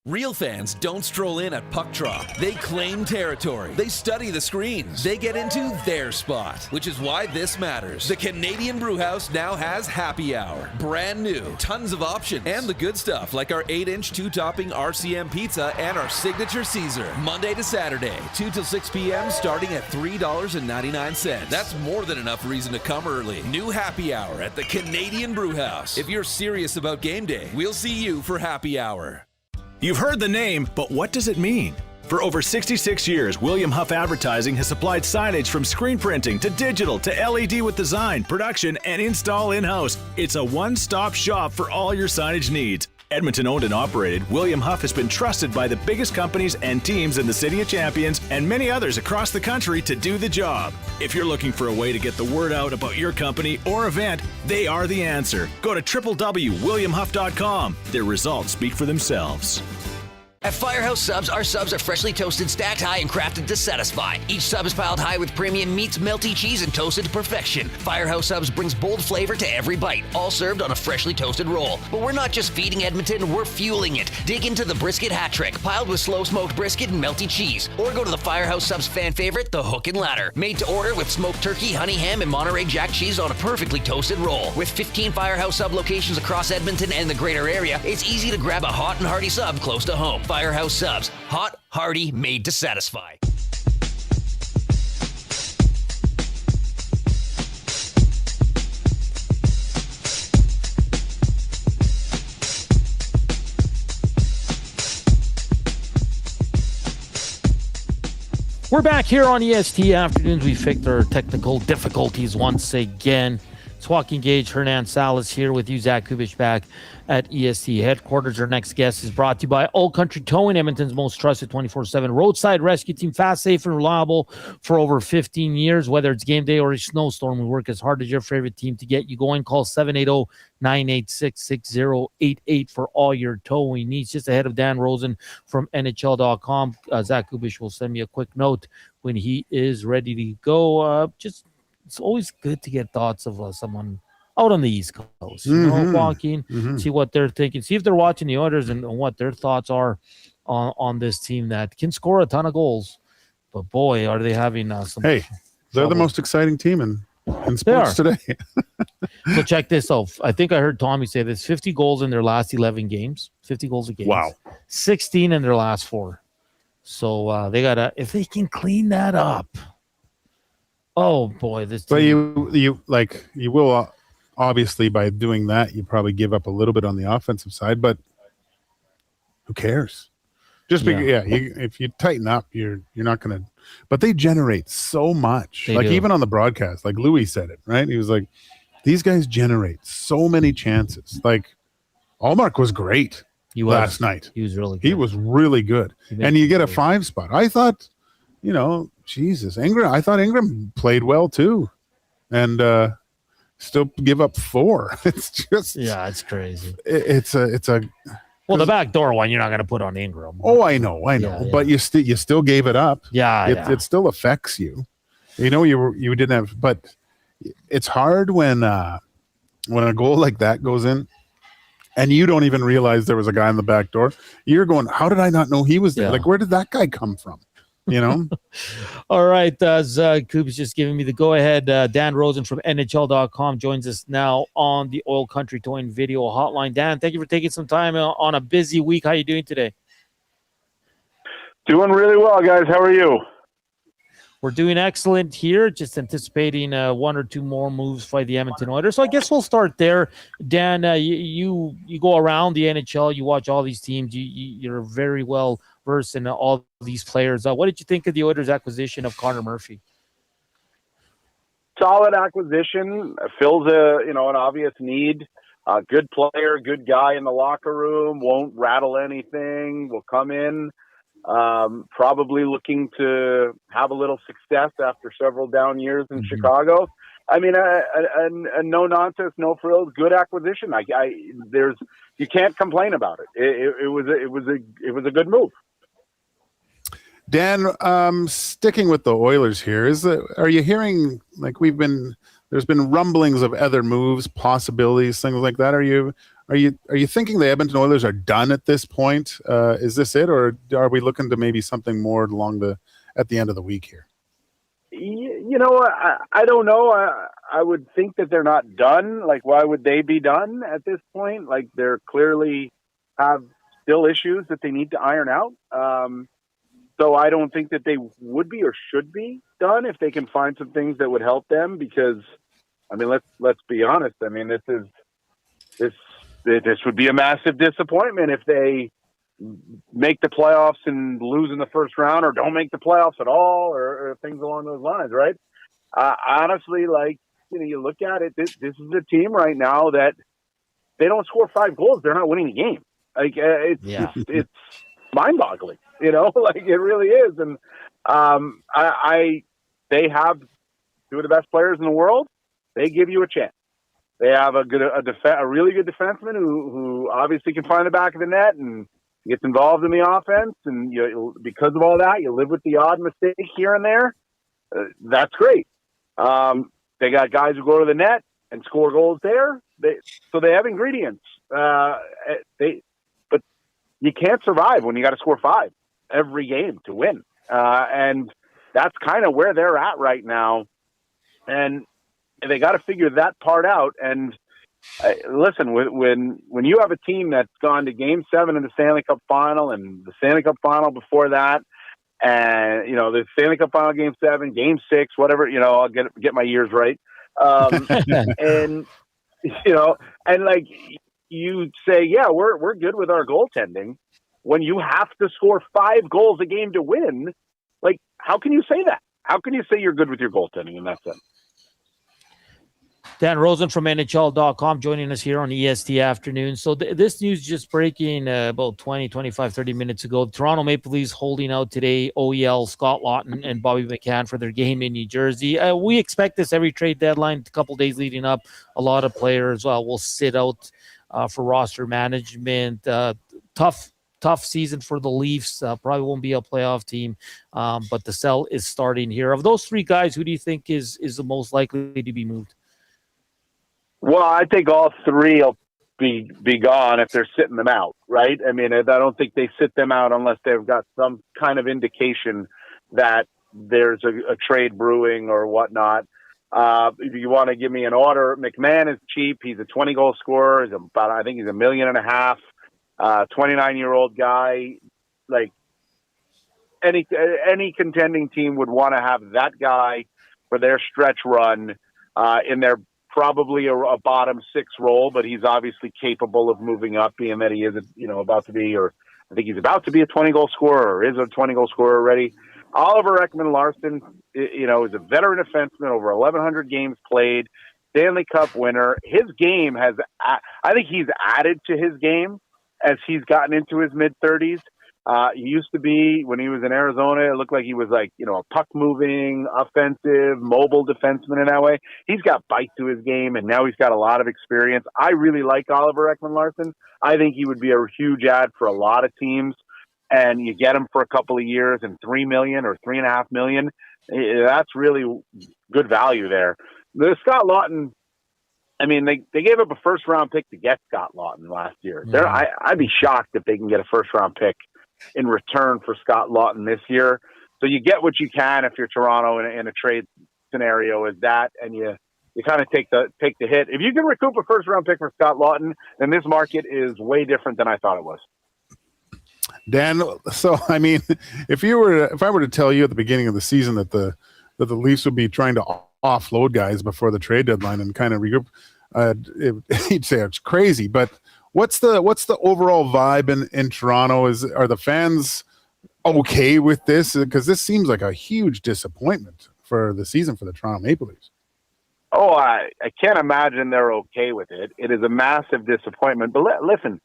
Real fans don't stroll in at puck drop. They claim territory. They study the screens. They get into their spot, which is why this matters. The Canadian Brewhouse now has happy hour. Brand new. Tons of options. And the good stuff, like our 8-inch 2-topping RCM pizza and our signature Caesar. Monday to Saturday, 2 till 6 p.m., starting at $3.99. That's more than enough reason to come early. New happy hour at the Canadian Brewhouse. If you're serious about game day, we'll see you for happy hour. You've heard the name, but what does it mean? For over 66 years, William Huff Advertising has supplied signage from screen printing to digital to LED with design, production, and install in-house. It's a one-stop shop for all your signage needs. Edmonton owned and operated, William Huff has been trusted by the biggest companies and teams in the City of Champions and many others across the country to do the job. If you're looking for a way to get the word out about your company or event, they are the answer. Go to www.williamhuff.com. Their results speak for themselves. At Firehouse Subs, our subs are freshly toasted, stacked high, and crafted to satisfy. Each sub is piled high with premium meats, melty cheese, and toasted to perfection. Firehouse Subs brings bold flavor to every bite, all served on a freshly toasted roll. But we're not just feeding Edmonton, we're fueling it. Dig into the brisket hat trick, piled with slow-smoked brisket and melty cheese. Or go to the Firehouse Subs fan favorite, the Hook and Ladder. Made to order with smoked turkey, honey ham, and Monterey Jack cheese on a perfectly toasted roll. With 15 Firehouse Sub locations across Edmonton and the greater area, it's easy to grab a hot and hearty sub close to home. Firehouse Subs. Hot, hearty, made to satisfy. We're back here on EST Afternoons. We fixed our technical difficulties once again. It's Joaquin, Gage, Hernan, Salas here with you. Zach Kubish back at EST headquarters. Our next guest is brought to you by Old Country Towing, Edmonton's most trusted 24/7 roadside rescue team, fast, safe, and reliable for over 15 years. Whether it's game day or a snowstorm, we work as hard as your favorite team to get you going. Call 780-986-6088 for all your towing needs. Just ahead of Dan Rosen from NHL.com. Zach Kubish will send me a quick note when he is ready to go. It's always good to get thoughts of someone out on the East Coast, walking, see what they're thinking, see if they're watching the Oilers and what their thoughts are on this team that can score a ton of goals. But boy, are they having some. Hey, they're the most exciting team in sports today. So check this out. I think I heard Tommy say this: 50 goals in their last 11 games. 50 goals a game. Wow. 16 in their last 4. So they gotta, if they can clean that up. Oh boy, this team. But you will obviously, by doing that, you probably give up a little bit on the offensive side, but who cares? Just because, if you tighten up, you're not gonna. But they generate so much. They do. Even on the broadcast, like Louis said it, right? He was like, "These guys generate so many chances." Like Allmark was great last night. He was really good. He was really good, and you get a 5 spot. I thought, Jesus, Ingram. I thought Ingram played well too, and still give up 4. It's just it's crazy. It's a. Well, the back door one you're not going to put on Ingram. Oh, I know, but you still gave it up. It still affects you. You didn't have, but it's hard when a goal like that goes in, and you don't even realize there was a guy in the back door. You're going, how did I not know he was there? Like, where did that guy come from? All right. Coop is just giving me the go-ahead. Dan Rosen from NHL.com joins us now on the Oil Country Towing video hotline. Dan, thank you for taking some time on a busy week. How are you doing today? Doing really well, guys. How are you? We're doing excellent here, just anticipating 1 or 2 more moves by the Edmonton Oilers. So I guess we'll start there. Dan, you go around the NHL, you watch all these teams, you're very well versed in all these players. What did you think of the Oilers' acquisition of Connor Murphy? Solid acquisition, fills an obvious need. Good player, good guy in the locker room, won't rattle anything, will come in. Probably looking to have a little success after several down years in Chicago. I mean, a no nonsense, no frills, good acquisition. You can't complain about it. It was a good move. Dan, sticking with the Oilers here, are you hearing, like, there's been rumblings of other moves, possibilities, things like that? Are you thinking the Edmonton Oilers are done at this point? Is this it, or are we looking to maybe something more at the end of the week here? I don't know. I would think that they're not done. Like, why would they be done at this point? Like, they're clearly have still issues that they need to iron out. So I don't think that they would be or should be done if they can find some things that would help them. Because, I mean, let's be honest. I mean, this would be a massive disappointment if they make the playoffs and lose in the first round, or don't make the playoffs at all, or things along those lines, right? Honestly, you look at it, this is a team right now that they don't score 5 goals, they're not winning the game. Like, it's mind-boggling, like it really is. And they have 2 of the best players in the world. They give you a chance. They have a really good defenseman who obviously can find the back of the net and gets involved in the offense, and because of all that, you live with the odd mistake here and there. That's great. They got guys who go to the net and score goals there. So they have ingredients. But you can't survive when you got to score 5 every game to win. And that's kind of where they're at right now. And they got to figure that part out. And listen, when you have a team that's gone to Game 7 in the Stanley Cup Final and the Stanley Cup Final before that, and the Stanley Cup Final Game 7, Game 6, whatever, I'll get my years right. And and like you say, yeah, we're good with our goaltending. When you have to score 5 goals a game to win, like, how can you say that? How can you say you're good with your goaltending in that sense? Dan Rosen from NHL.com joining us here on EST Afternoon. So this news just breaking about 20, 25, 30 minutes ago. The Toronto Maple Leafs holding out today OEL, Scott Laughton, and Bobby McCann for their game in New Jersey. We expect this every trade deadline, a couple days leading up. A lot of players will sit out for roster management. Tough season for the Leafs. Probably won't be a playoff team, but the sell is starting here. Of those 3 guys, who do you think is the most likely to be moved? Well, I think all 3 will be gone if they're sitting them out, right? I mean, I don't think they sit them out unless they've got some kind of indication that there's a trade brewing or whatnot. If you want to give me an order, McMahon is cheap. He's a 20-goal scorer. I think he's $1.5 million. 29-year-old guy. Like, any contending team would want to have that guy for their stretch run in their probably a bottom 6 role, but he's obviously capable of moving up, being that he is, about to be, or I think he's about to be a 20-goal scorer, or is a 20-goal scorer already. Oliver Ekman-Larsson, is a veteran defenseman, over 1,100 games played, Stanley Cup winner. His game I think he's added to his game as he's gotten into his mid-30s. He used to be, when he was in Arizona, it looked like he was like, a puck-moving, offensive, mobile defenseman in that way. He's got bite to his game, and now he's got a lot of experience. I really like Oliver Ekman-Larsson. I think he would be a huge add for a lot of teams, and you get him for a couple of years and $3 million or $3.5 million. That's really good value there. The Scott Laughton, I mean, they gave up a first-round pick to get Scott Laughton last year. I'd be shocked if they can get a first-round pick in return for Scott Laughton this year. So you get what you can if you're Toronto in a trade scenario as that, and you kind of take the hit. If you can recoup a first round pick for Scott Laughton, then this market is way different than I thought it was. Dan, so I mean, if I were to tell you at the beginning of the season that the Leafs would be trying to offload guys before the trade deadline and kind of regroup, you'd say it's crazy. But what's the overall vibe in Toronto? Are the fans okay with this? Because this seems like a huge disappointment for the season for the Toronto Maple Leafs. Oh, I can't imagine they're okay with it. It is a massive disappointment. But listen,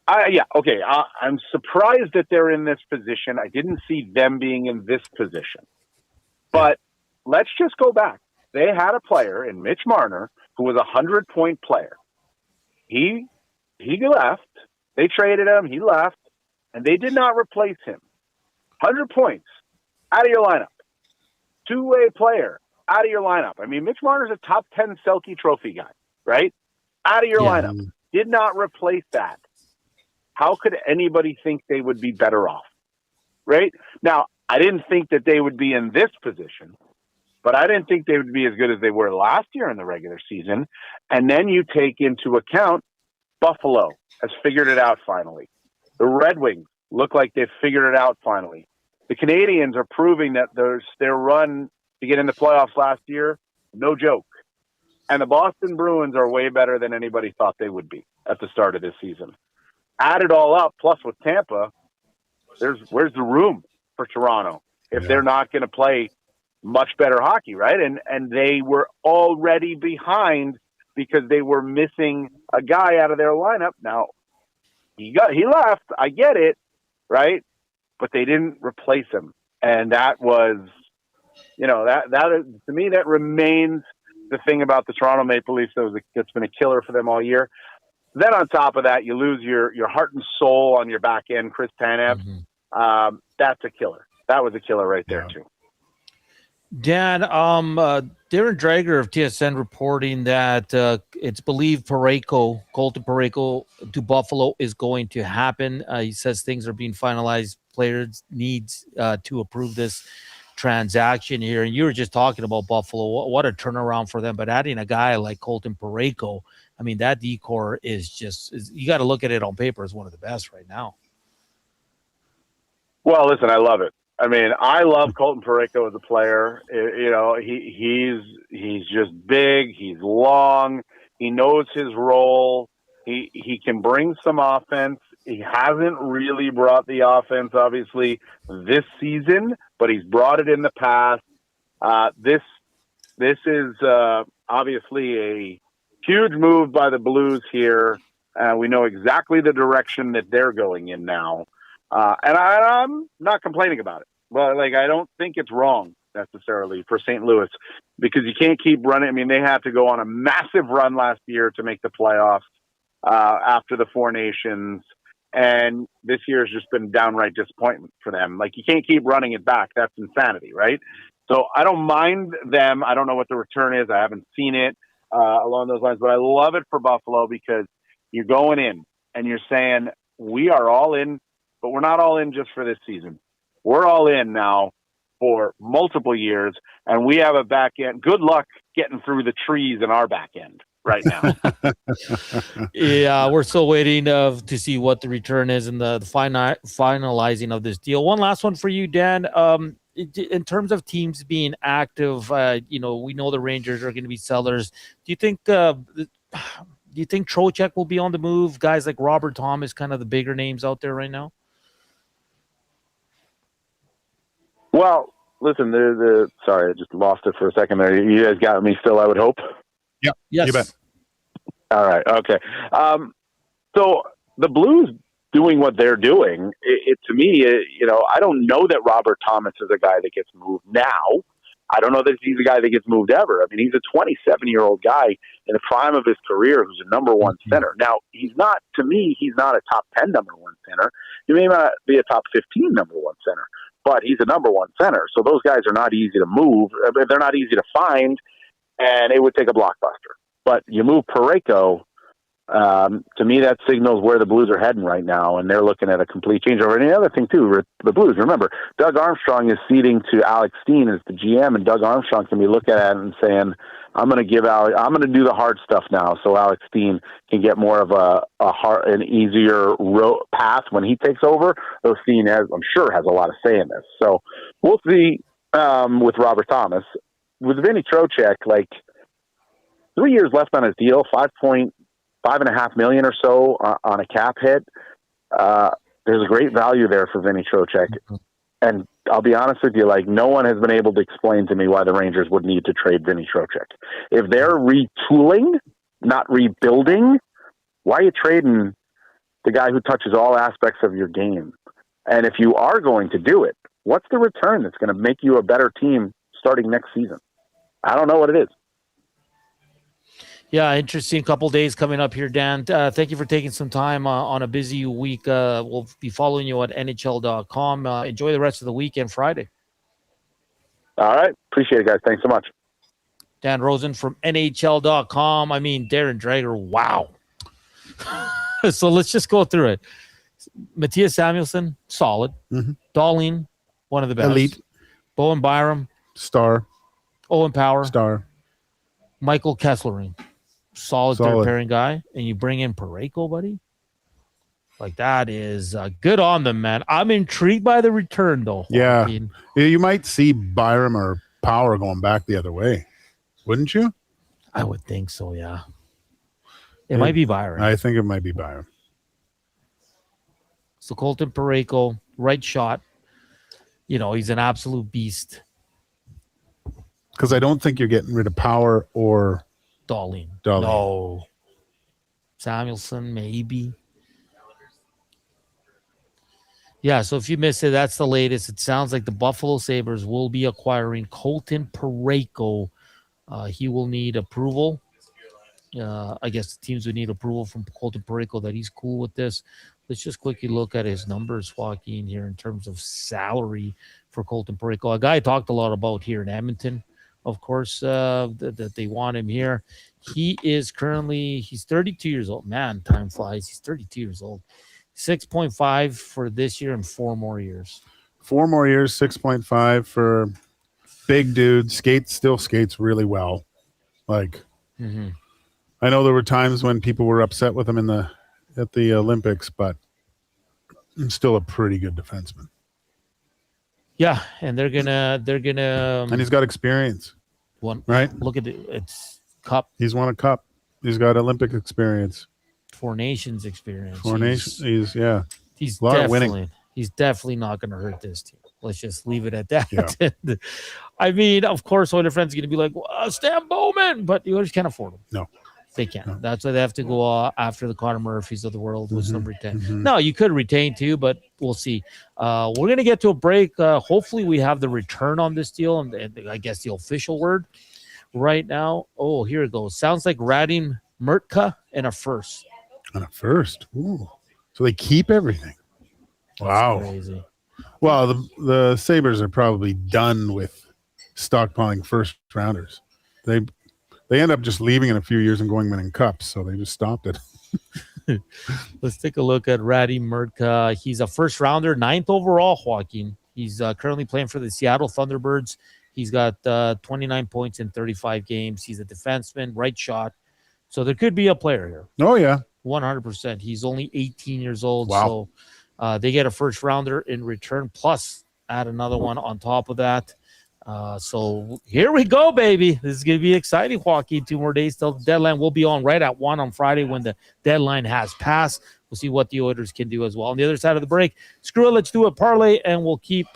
I'm surprised that they're in this position. I didn't see them being in this position. But let's just go back. They had a player in Mitch Marner who was a 100-point player. He left. They traded him. He left. And they did not replace him. 100 points out of your lineup. Two-way player out of your lineup. I mean, Mitch Marner's a top 10 Selke Trophy guy, right? Out of your lineup. Did not replace that. How could anybody think they would be better off? Right? Now, I didn't think that they would be in this position, but I didn't think they would be as good as they were last year in the regular season. And then you take into account Buffalo has figured it out finally. The Red Wings look like they've figured it out finally. The Canadians are proving that their run to get in the playoffs last year, no joke. And the Boston Bruins are way better than anybody thought they would be at the start of this season. Add it all up, plus with Tampa, where's the room for Toronto if they're not going to play much better hockey, right? And they were already behind because they were missing a guy out of their lineup. Now, he left, I get it, right? But they didn't replace him. And that was, that to me, that remains the thing about the Toronto Maple Leafs that's been a killer for them all year. then on top of that, you lose your heart and soul on your back end, Chris Tanev. That's a killer. That was a killer right there, too. Dan, Darren Drager of TSN reporting that it's believed Colton Parayko to Buffalo is going to happen. He says things are being finalized. Players needs to approve this transaction here. And you were just talking about Buffalo. What a turnaround for them. But adding a guy like Colton Parayko, I mean, that decor is just you got to look at it on paper as one of the best right now. Well, listen, I love it. I mean, I love Colton Parayko as a player. You know, he's just big. He's long. He knows his role. He can bring some offense. He hasn't really brought the offense, obviously, this season, but he's brought it in the past. This is obviously a huge move by the Blues here. We know exactly the direction that they're going in now. And I'm not complaining about it. But, I don't think it's wrong necessarily for St. Louis because you can't keep running. I mean, they had to go on a massive run last year to make the playoffs after the Four Nations. And this year has just been downright disappointment for them. You can't keep running it back. That's insanity, right? So I don't mind them. I don't know what the return is. I haven't seen it along those lines. But I love it for Buffalo because you're going in and you're saying, we are all in, but we're not all in just for this season. We're all in now for multiple years, and we have a back end. Good luck getting through the trees in our back end right now. Yeah, we're still waiting to see what the return is and the finalizing of this deal. One last one for you, Dan. In terms of teams being active, we know the Rangers are going to be sellers. Do you think Trocheck will be on the move? Guys like Robert Thomas, kind of the bigger names out there right now. Well, listen, sorry, I just lost it for a second there. You guys got me still, I would hope? Yep. Yes. You bet. All right. Okay. So the Blues doing what they're doing, to me, I don't know that Robert Thomas is a guy that gets moved now. I don't know that he's a guy that gets moved ever. I mean, he's a 27-year-old guy in the prime of his career who's a number one center. Now, he's not a top 10 number one center. He may not be a top 15 number one center, but he's a number one center. So those guys are not easy to move. They're not easy to find, and it would take a blockbuster. But you move Parayko, to me, that signals where the Blues are heading right now, and they're looking at a complete changeover. And the other thing, too, the Blues, remember, Doug Armstrong is ceding to Alex Steen as the GM, and Doug Armstrong can be looking at it and saying, I'm going to do the hard stuff now so Alex Steen can get more of an easier path when he takes over. Though Steen, I'm sure, has a lot of say in this. So we'll see with Robert Thomas. With Vinny Trocheck, 3 years left on his deal, $5.5 million or so on a cap hit. There's a great value there for Vinny Trocheck. And I'll be honest with you, no one has been able to explain to me why the Rangers would need to trade Vinny Trocheck. If they're retooling, not rebuilding, why are you trading the guy who touches all aspects of your game? And if you are going to do it, what's the return that's going to make you a better team starting next season? I don't know what it is. Yeah, interesting couple days coming up here, Dan. Thank you for taking some time on a busy week. We'll be following you at NHL.com. Enjoy the rest of the weekend Friday. All right. Appreciate it, guys. Thanks so much. Dan Rosen from NHL.com. I mean, Darren Drager, wow. So let's just go through it. Matthias Samuelsson, solid. Mm-hmm. Dahlin, one of the best. Elite. Bowen Byram. Star. Owen Power. Star. Michael Kesselring. Solid third pairing guy, and you bring in Parayko, buddy. That is good on them, man. I'm intrigued by the return, though. Yeah, you might see Byram or Power going back the other way, wouldn't you? I would think so. Yeah, it might be Byram. I think it might be Byram. So Colton Parayko, right shot. He's an absolute beast. Because I don't think you're getting rid of Power or Dahlin. No. Samuelsson, maybe. Yeah, so if you missed it, that's the latest. It sounds like the Buffalo Sabres will be acquiring Colton Parayko. He will need approval I guess the teams would need approval from Colton Parayko that he's cool with this. Let's just quickly look at his numbers, Joaquin, here in terms of salary for Colton Parayko. A guy I talked a lot about here in Edmonton, of course, that they want him here. He is currently, he's 32 years old. Man, time flies. He's 32 years old. 6.5 for this year and 4 more years. 4 more years, 6.5 for big dude. Still skates really well. Like, I know there were times when people were upset with him at the Olympics, but he's still a pretty good defenseman. Yeah, and they're gonna and he's got experience. Right? Look at it's cup. He's won a cup. He's got Olympic experience. 4 Nations experience. He's a lot of winning. He's definitely not going to hurt this team. Let's just leave it at that. Yeah. I mean, of course, Oilers fans are going to be like, Stan Bowman, but the Oilers can't afford him. No. They can't. No. That's why they have to go after the Connor Murphys of the world, who's number 10. No, you could retain too, but we'll see. We're going to get to a break. Hopefully we have the return on this deal, and I guess the official word right now. Oh, here it goes. Sounds like Radim Murtka and a first. And a first. Ooh. So they keep everything. Wow. That's crazy. Well, the Sabres are probably done with stockpiling first rounders. They end up just leaving in a few years and going winning cups, so they just stopped it. Let's take a look at Radim Murtka. He's a first rounder, 9th overall, Joaquin. He's currently playing for the Seattle Thunderbirds. He's got 29 points in 35 games. He's a defenseman, right shot. So there could be a player here. Oh, yeah. 100%. He's only 18 years old. Wow. So they get a first rounder in return, plus add another one on top of that. So here we go, baby. This is going to be exciting, Joaquin. 2 more days till the deadline. We'll be on right at 1 on Friday when the deadline has passed. We'll see what the Oilers can do as well. On the other side of the break, screw it, let's do a parlay, and we'll keep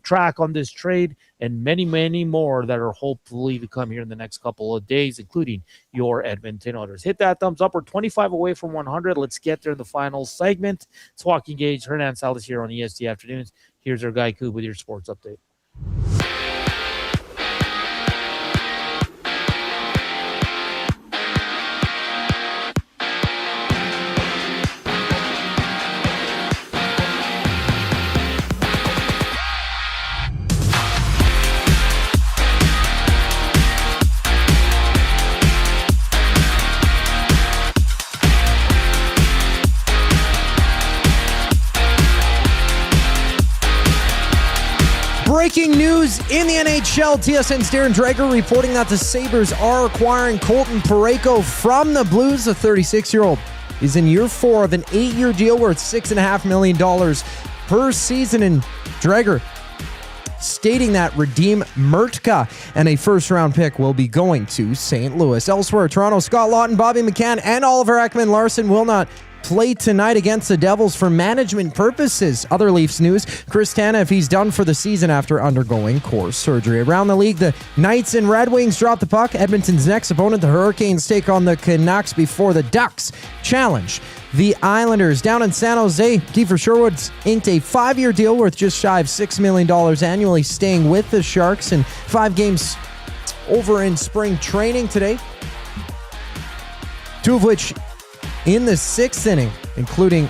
track on this trade and many, many more that are hopefully to come here in the next couple of days, including your Edmonton Oilers. Hit that thumbs up. We're 25 away from 100. Let's get there in the final segment. It's Joaquin Gage, Hernan and Salas here on EST Afternoons. Here's our guy, Coop, with your sports update. Breaking news in the NHL. TSN's Darren Dreger reporting that the Sabres are acquiring Colton Parayko from the Blues. The 36-year-old is in year 4 of an 8-year deal worth $6.5 million per season. And Dreger stating that Radim Murtka and a first-round pick will be going to St. Louis. Elsewhere, Toronto, Scott Laughton, Bobby McCann, and Oliver Ekman-Larsson will not play tonight against the Devils for management purposes. Other Leafs news, Chris Tanev, he's done for the season after undergoing core surgery. Around the league, the Knights and Red Wings drop the puck. Edmonton's next opponent, the Hurricanes, take on the Canucks before the Ducks challenge the Islanders. Down in San Jose, Kiefer Sherwood's inked a 5-year deal worth just shy of $6 million annually, staying with the Sharks, and 5 games over in spring training today, 2 of which in the 6th inning, including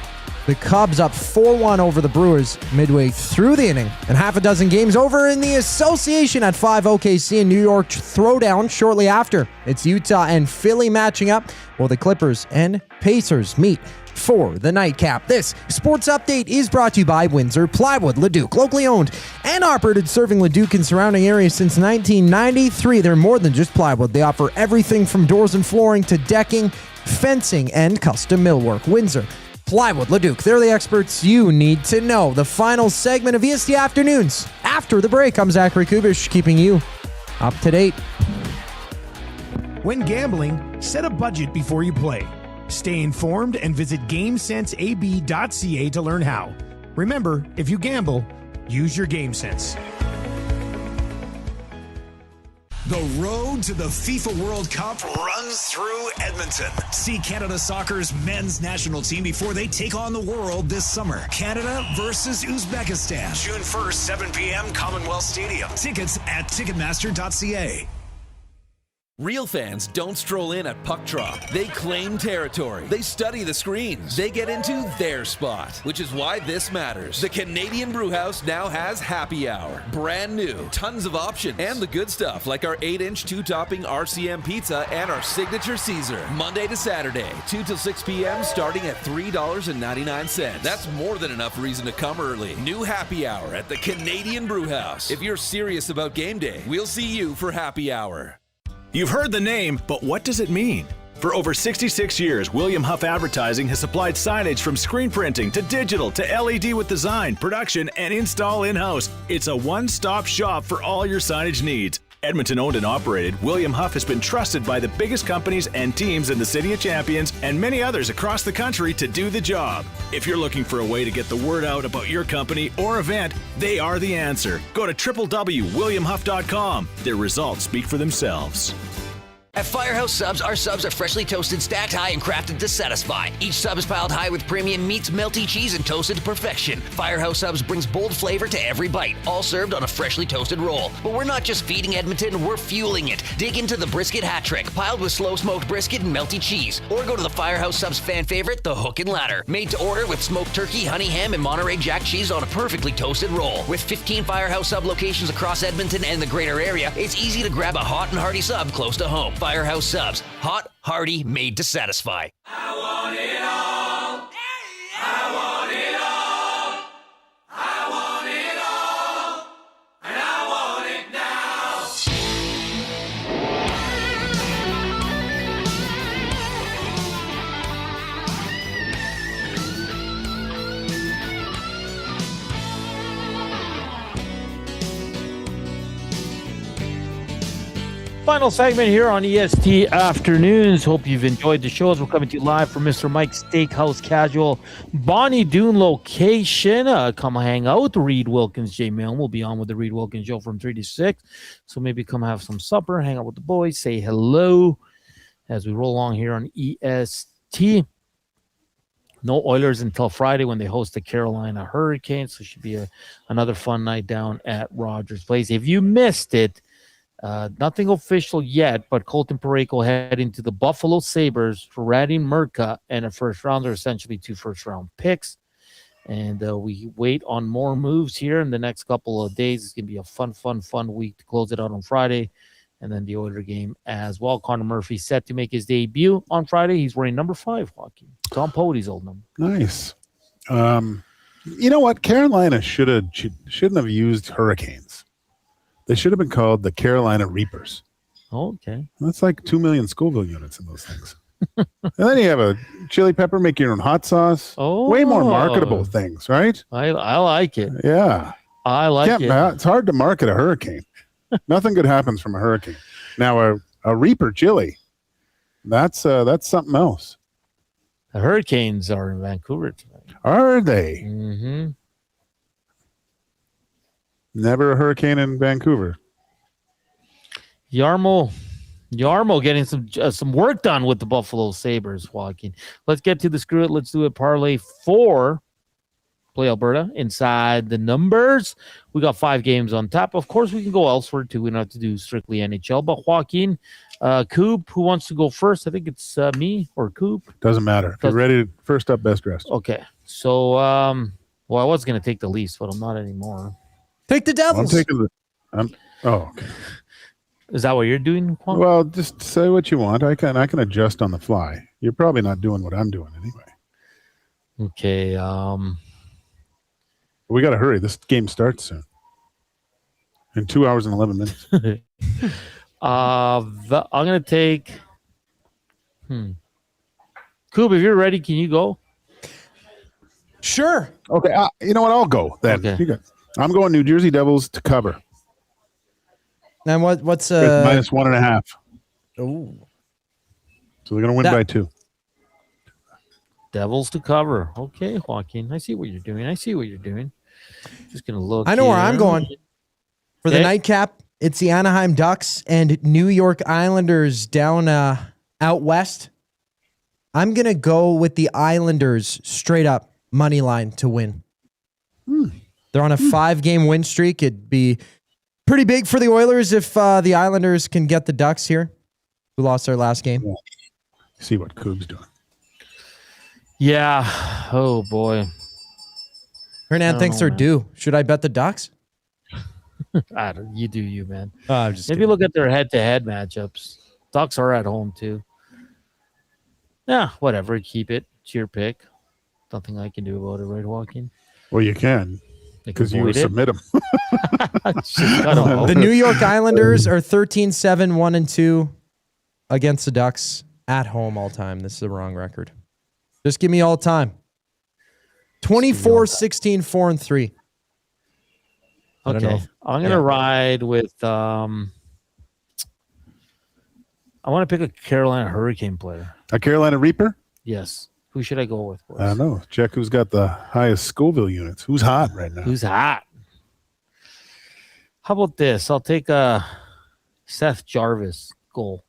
the Cubs up 4-1 over the Brewers midway through the inning. And half a dozen games over in the association at 5 OKC and New York throwdown shortly after. It's Utah and Philly matching up, while the Clippers and Pacers meet for the nightcap. This sports update is brought to you by Windsor Plywood Leduc, locally owned and operated, serving Leduc and surrounding areas since 1993. They're more than just plywood. They offer everything from doors and flooring to decking, fencing, and custom millwork. Windsor Plywood Leduc, they're the experts you need to know. The final segment of EST Afternoons. After the break, I'm Zachary Kubish, keeping you up to date. When gambling, set a budget before you play. Stay informed and visit GameSenseAB.ca to learn how. Remember, if you gamble, use your game sense. The road to the FIFA World Cup runs through Edmonton. See Canada Soccer's men's national team before they take on the world this summer. Canada versus Uzbekistan. June 1st, 7 p.m., Commonwealth Stadium. Tickets at Ticketmaster.ca. Real fans don't stroll in at puck drop. They claim territory. They study the screens. They get into their spot, which is why this matters. The Canadian Brewhouse now has happy hour. Brand new, tons of options, and the good stuff like our 8-inch 2-topping RCM pizza and our signature Caesar. Monday to Saturday, 2 till 6 p.m. starting at $3.99. That's more than enough reason to come early. New happy hour at the Canadian Brewhouse. If you're serious about game day, we'll see you for happy hour. You've heard the name, but what does it mean? For over 66 years, William Huff Advertising has supplied signage from screen printing to digital to LED with design, production, and install in-house. It's a one-stop shop for all your signage needs. Edmonton owned and operated, William Huff has been trusted by the biggest companies and teams in the City of Champions and many others across the country to do the job. If you're looking for a way to get the word out about your company or event, they are the answer. Go to www.williamhuff.com. Their results speak for themselves. At Firehouse Subs, our subs are freshly toasted, stacked high, and crafted to satisfy. Each sub is piled high with premium meats, melty cheese, and toasted to perfection. Firehouse Subs brings bold flavor to every bite, all served on a freshly toasted roll. But we're not just feeding Edmonton, we're fueling it. Dig into the brisket hat trick, piled with slow-smoked brisket and melty cheese. Or go to the Firehouse Subs fan favorite, the Hook and Ladder. Made to order with smoked turkey, honey ham, and Monterey Jack cheese on a perfectly toasted roll. With 15 Firehouse Sub locations across Edmonton and the greater area, it's easy to grab a hot and hearty sub close to home. Firehouse Subs. Hot, hearty, made to satisfy. I want it all. I want it all. I want it all. And I want it now. Final segment here on EST Afternoons. Hope you've enjoyed the shows. We're coming to you live from Mr. Mike's Steakhouse Casual, Bonnie Doon location. Come hang out. Reed Wilkins, Jay Milne will be on with the Reed Wilkins Show from 3 to 6. So maybe come have some supper, hang out with the boys, say hello as we roll along here on EST. No Oilers until Friday when they host the Carolina Hurricanes. So it should be another fun night down at Rogers Place. If you missed it, nothing official yet, but Colton Parayko heading to the Buffalo Sabres for Raddy Murka and a first rounder, essentially 2 first-round picks. And we wait on more moves here in the next couple of days. It's going to be a fun week to close it out on Friday. And then the Oiler game as well. Connor Murphy set to make his debut on Friday. He's wearing number 5 hockey. Tom Pody's old number. Nice. You know what? Carolina shouldn't have used Hurricanes. They should have been called the Carolina Reapers. Okay. That's like 2 million Scoville units in those things. And then you have a chili pepper, make your own hot sauce. Oh. Way more marketable things, right? I like it. Yeah. I like it. It's hard to market a hurricane. Nothing good happens from a hurricane. Now, a Reaper chili, that's something else. The Hurricanes are in Vancouver tonight. Are they? Mm-hmm. Never a hurricane in Vancouver. Yarmo getting some work done with the Buffalo Sabres, Joaquin. Let's get to the screw it. Let's do a parlay for Play Alberta inside the numbers. We got 5 games on tap. Of course, we can go elsewhere too. We don't have to do strictly NHL. But Joaquin, Coop, who wants to go first? I think it's me or Coop. Doesn't matter. If you're ready, first up, best dressed. Okay. So, I was going to take the Leafs, but I'm not anymore. Take the Devils. I'm taking the. Okay. Is that what you're doing, Juan? Well, just say what you want. I can adjust on the fly. You're probably not doing what I'm doing anyway. Okay. We got to hurry. This game starts soon. In 2 hours and 11 minutes. I'm going to take. Coop, if you're ready, can you go? Sure. Okay. You know what? I'll go then. Okay. I'm going New Jersey Devils to cover. And what's minus 1.5. Oh. So they're going to win by 2. Devils to cover. Okay, Joaquin. I see what you're doing. Just going to look. I know here. where I'm going. For the nightcap, it's the Anaheim Ducks and New York Islanders down out west. I'm going to go with the Islanders straight up money line to win. They're on a 5-game win streak. It'd be pretty big for the Oilers if the Islanders can get the Ducks here. who lost their last game. Yeah. See what Coog's doing. Yeah. Oh, boy. Hernan thinks they're due. Should I bet the Ducks? You do you, man. I'm just Maybe look at their head-to-head matchups. Ducks are at home, too. Yeah, whatever. Keep it. It's your pick. Nothing I can do about it, right, Joaquin? Well, you can. Because you submit them. The New York Islanders are 13-7, 1-2 against the Ducks at home all time. This is the wrong record. Just give me all time. 24-16, 4-3. Okay. I'm going to ride with I want to pick a Carolina Hurricane player. A Carolina Reaper? Yes. Who should I go with? I don't know. Check who's got the highest Scoville units. Who's hot right now? Who's hot? How about this? I'll take a Seth Jarvis goal.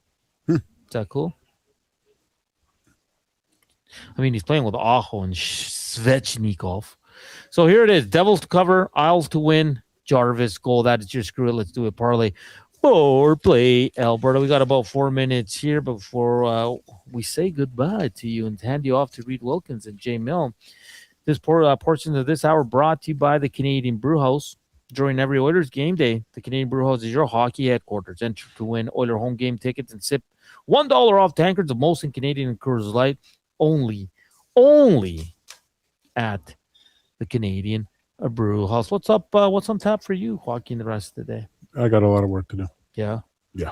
Is that cool? I mean, he's playing with Aho and Svechnikov. So here it is. Devils to cover, Isles to win, Jarvis goal. That is your screw it. Let's do it. Parlay. For play, Alberta. We got about 4 minutes here before we say goodbye to you and hand you off to Reed Wilkins and Jay Milne. This portion of this hour brought to you by the Canadian Brewhouse. During every Oilers game day, the Canadian Brewhouse is your hockey headquarters. Enter to win Oiler home game tickets and sip $1 off tankards of Molson Canadian and Coors Light only at the Canadian Brewhouse. What's up? What's on tap for you, Joaquin, the rest of the day? I got a lot of work to do. Yeah? Yeah.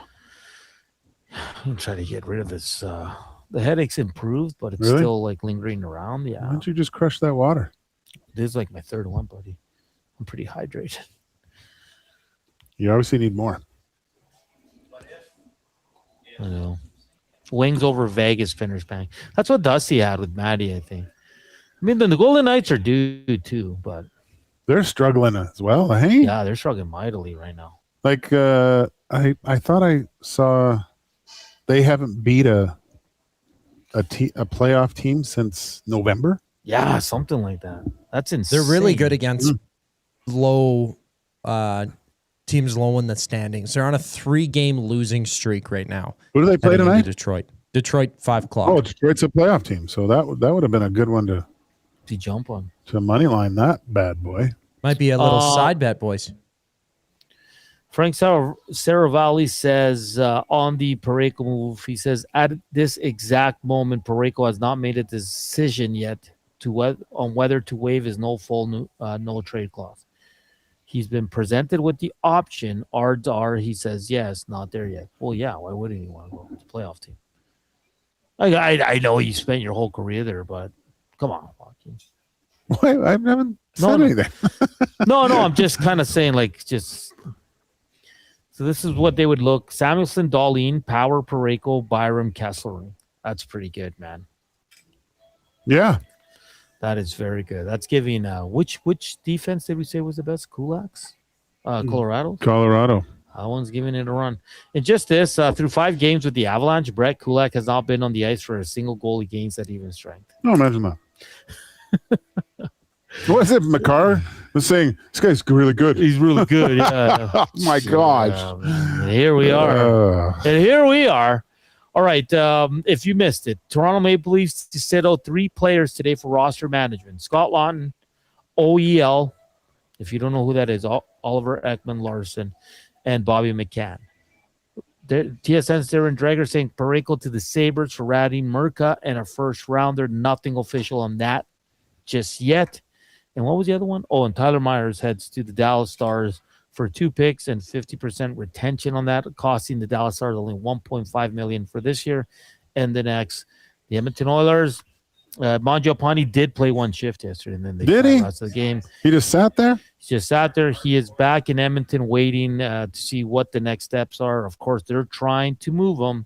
I'm trying to get rid of this. The headache's improved, but it's Really? still like lingering around. Yeah. Why don't you just crush that water? This is like my third one, buddy. I'm pretty hydrated. You obviously need more. I know. Wings over Vegas finish bang. That's what Dusty had with Maddie, I think. I mean, the Golden Knights are due too, but they're struggling as well, hey? Yeah, they're struggling mightily right now. Like I thought I saw they haven't beat a playoff team since November. Yeah, something like that. That's insane. They're really good against low teams low in the standings. They're on a 3-game losing streak right now. Who do they play heading into tonight? Detroit 5 o'clock. Oh, Detroit's a playoff team, so that would have been a good one to jump on. To money line that bad boy. Might be a little side bet, boys. Frank Saravalli says on the Parayko move, he says, at this exact moment, Parayko has not made a decision yet on whether to waive his no trade clause. He's been presented with the option. Odds are, he says, yes, not there yet. Well, yeah, why wouldn't he want to go with the playoff team? I know you spent your whole career there, but come on, Joaquin. Wait, I haven't said anything. No, I'm just kind of saying, so this is what they would look. Samuelson, Dahlin, Power, Parayko, Byram, Kessler. That's pretty good, man. Yeah. That is very good. That's giving which defense did we say was the best? Kulak's? Colorado? Colorado. That one's giving it a run. And just this, through 5 games with the Avalanche, Brett Kulak has not been on the ice for a single goal against at even strength. No, imagine that. What is it? McCarr was saying, this guy's really good. He's really good. Yeah. Oh, my gosh. And here we are. All right. If you missed it, Toronto Maple Leafs set out 3 players today for roster management. Scott Laughton, OEL. If you don't know who that is, Oliver Ekman-Larsson, and Bobby McCann. TSN's Darren Drager saying Parayko to the Sabres for Radin Murka and a first rounder. Nothing official on that just yet. And what was the other one? Oh, and Tyler Myers heads to the Dallas Stars for 2 picks and 50% retention on that, costing the Dallas Stars only $1.5 million for this year and the next. The Edmonton Oilers, Mangiapane did play 1 shift yesterday, and then they did he? The rest of the game. He just sat there? He just sat there. He is back in Edmonton waiting to see what the next steps are. Of course, they're trying to move him.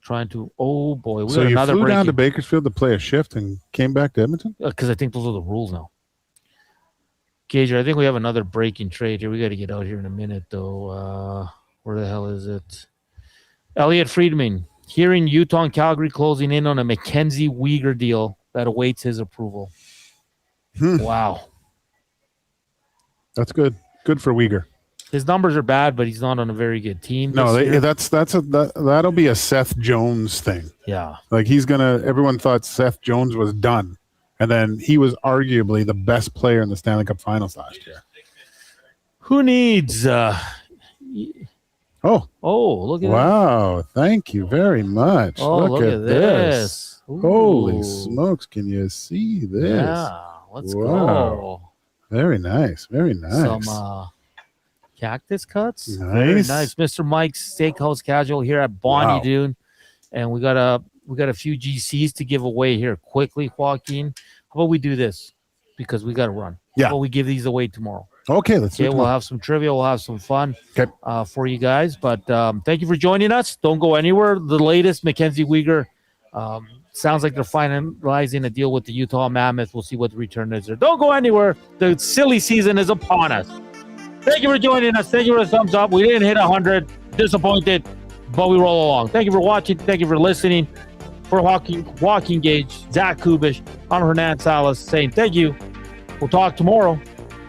Oh, boy. So you flew down to Bakersfield to play a shift and came back to Edmonton? Because I think those are the rules now. Gager, I think we have another breaking trade here. We got to get out here in a minute, though. Where the hell is it? Elliot Friedman, hearing Utah and Calgary closing in on a Mackenzie Weegar deal that awaits his approval. Wow. That's good. Good for Weegar. His numbers are bad, but he's not on a very good team. No, this year. that'll be a Seth Jones thing. Yeah. Like everyone thought Seth Jones was done. And then he was arguably the best player in the Stanley Cup Finals last year. Who needs Oh, look at that. Wow, thank you very much. Oh, look at this. Ooh. Holy smokes, can you see this? Yeah, let's go. Very nice, very nice. Some cactus cuts. Nice. Very nice. Mr. Mike's Steakhouse Casual here at Bonnie Doon. And we got a few GCs to give away here quickly, Joaquin. How about we do this? Because we got to run. Yeah. How about we give these away tomorrow? Okay, let's do it. We'll have some trivia. We'll have some fun for you guys. But thank you for joining us. Don't go anywhere. The latest, Mackenzie Weegar. Sounds like they're finalizing a deal with the Utah Mammoth. We'll see what the return is there. Don't go anywhere. The silly season is upon us. Thank you for joining us. Thank you for the thumbs up. We didn't hit 100. Disappointed, but we roll along. Thank you for watching. Thank you for listening. For Joaquin Gage, Zach Kubish, I'm Hernan Salas saying thank you. We'll talk tomorrow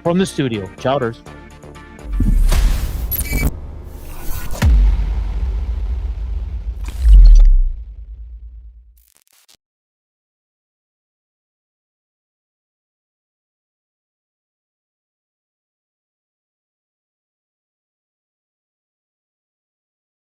from the studio. Chowders.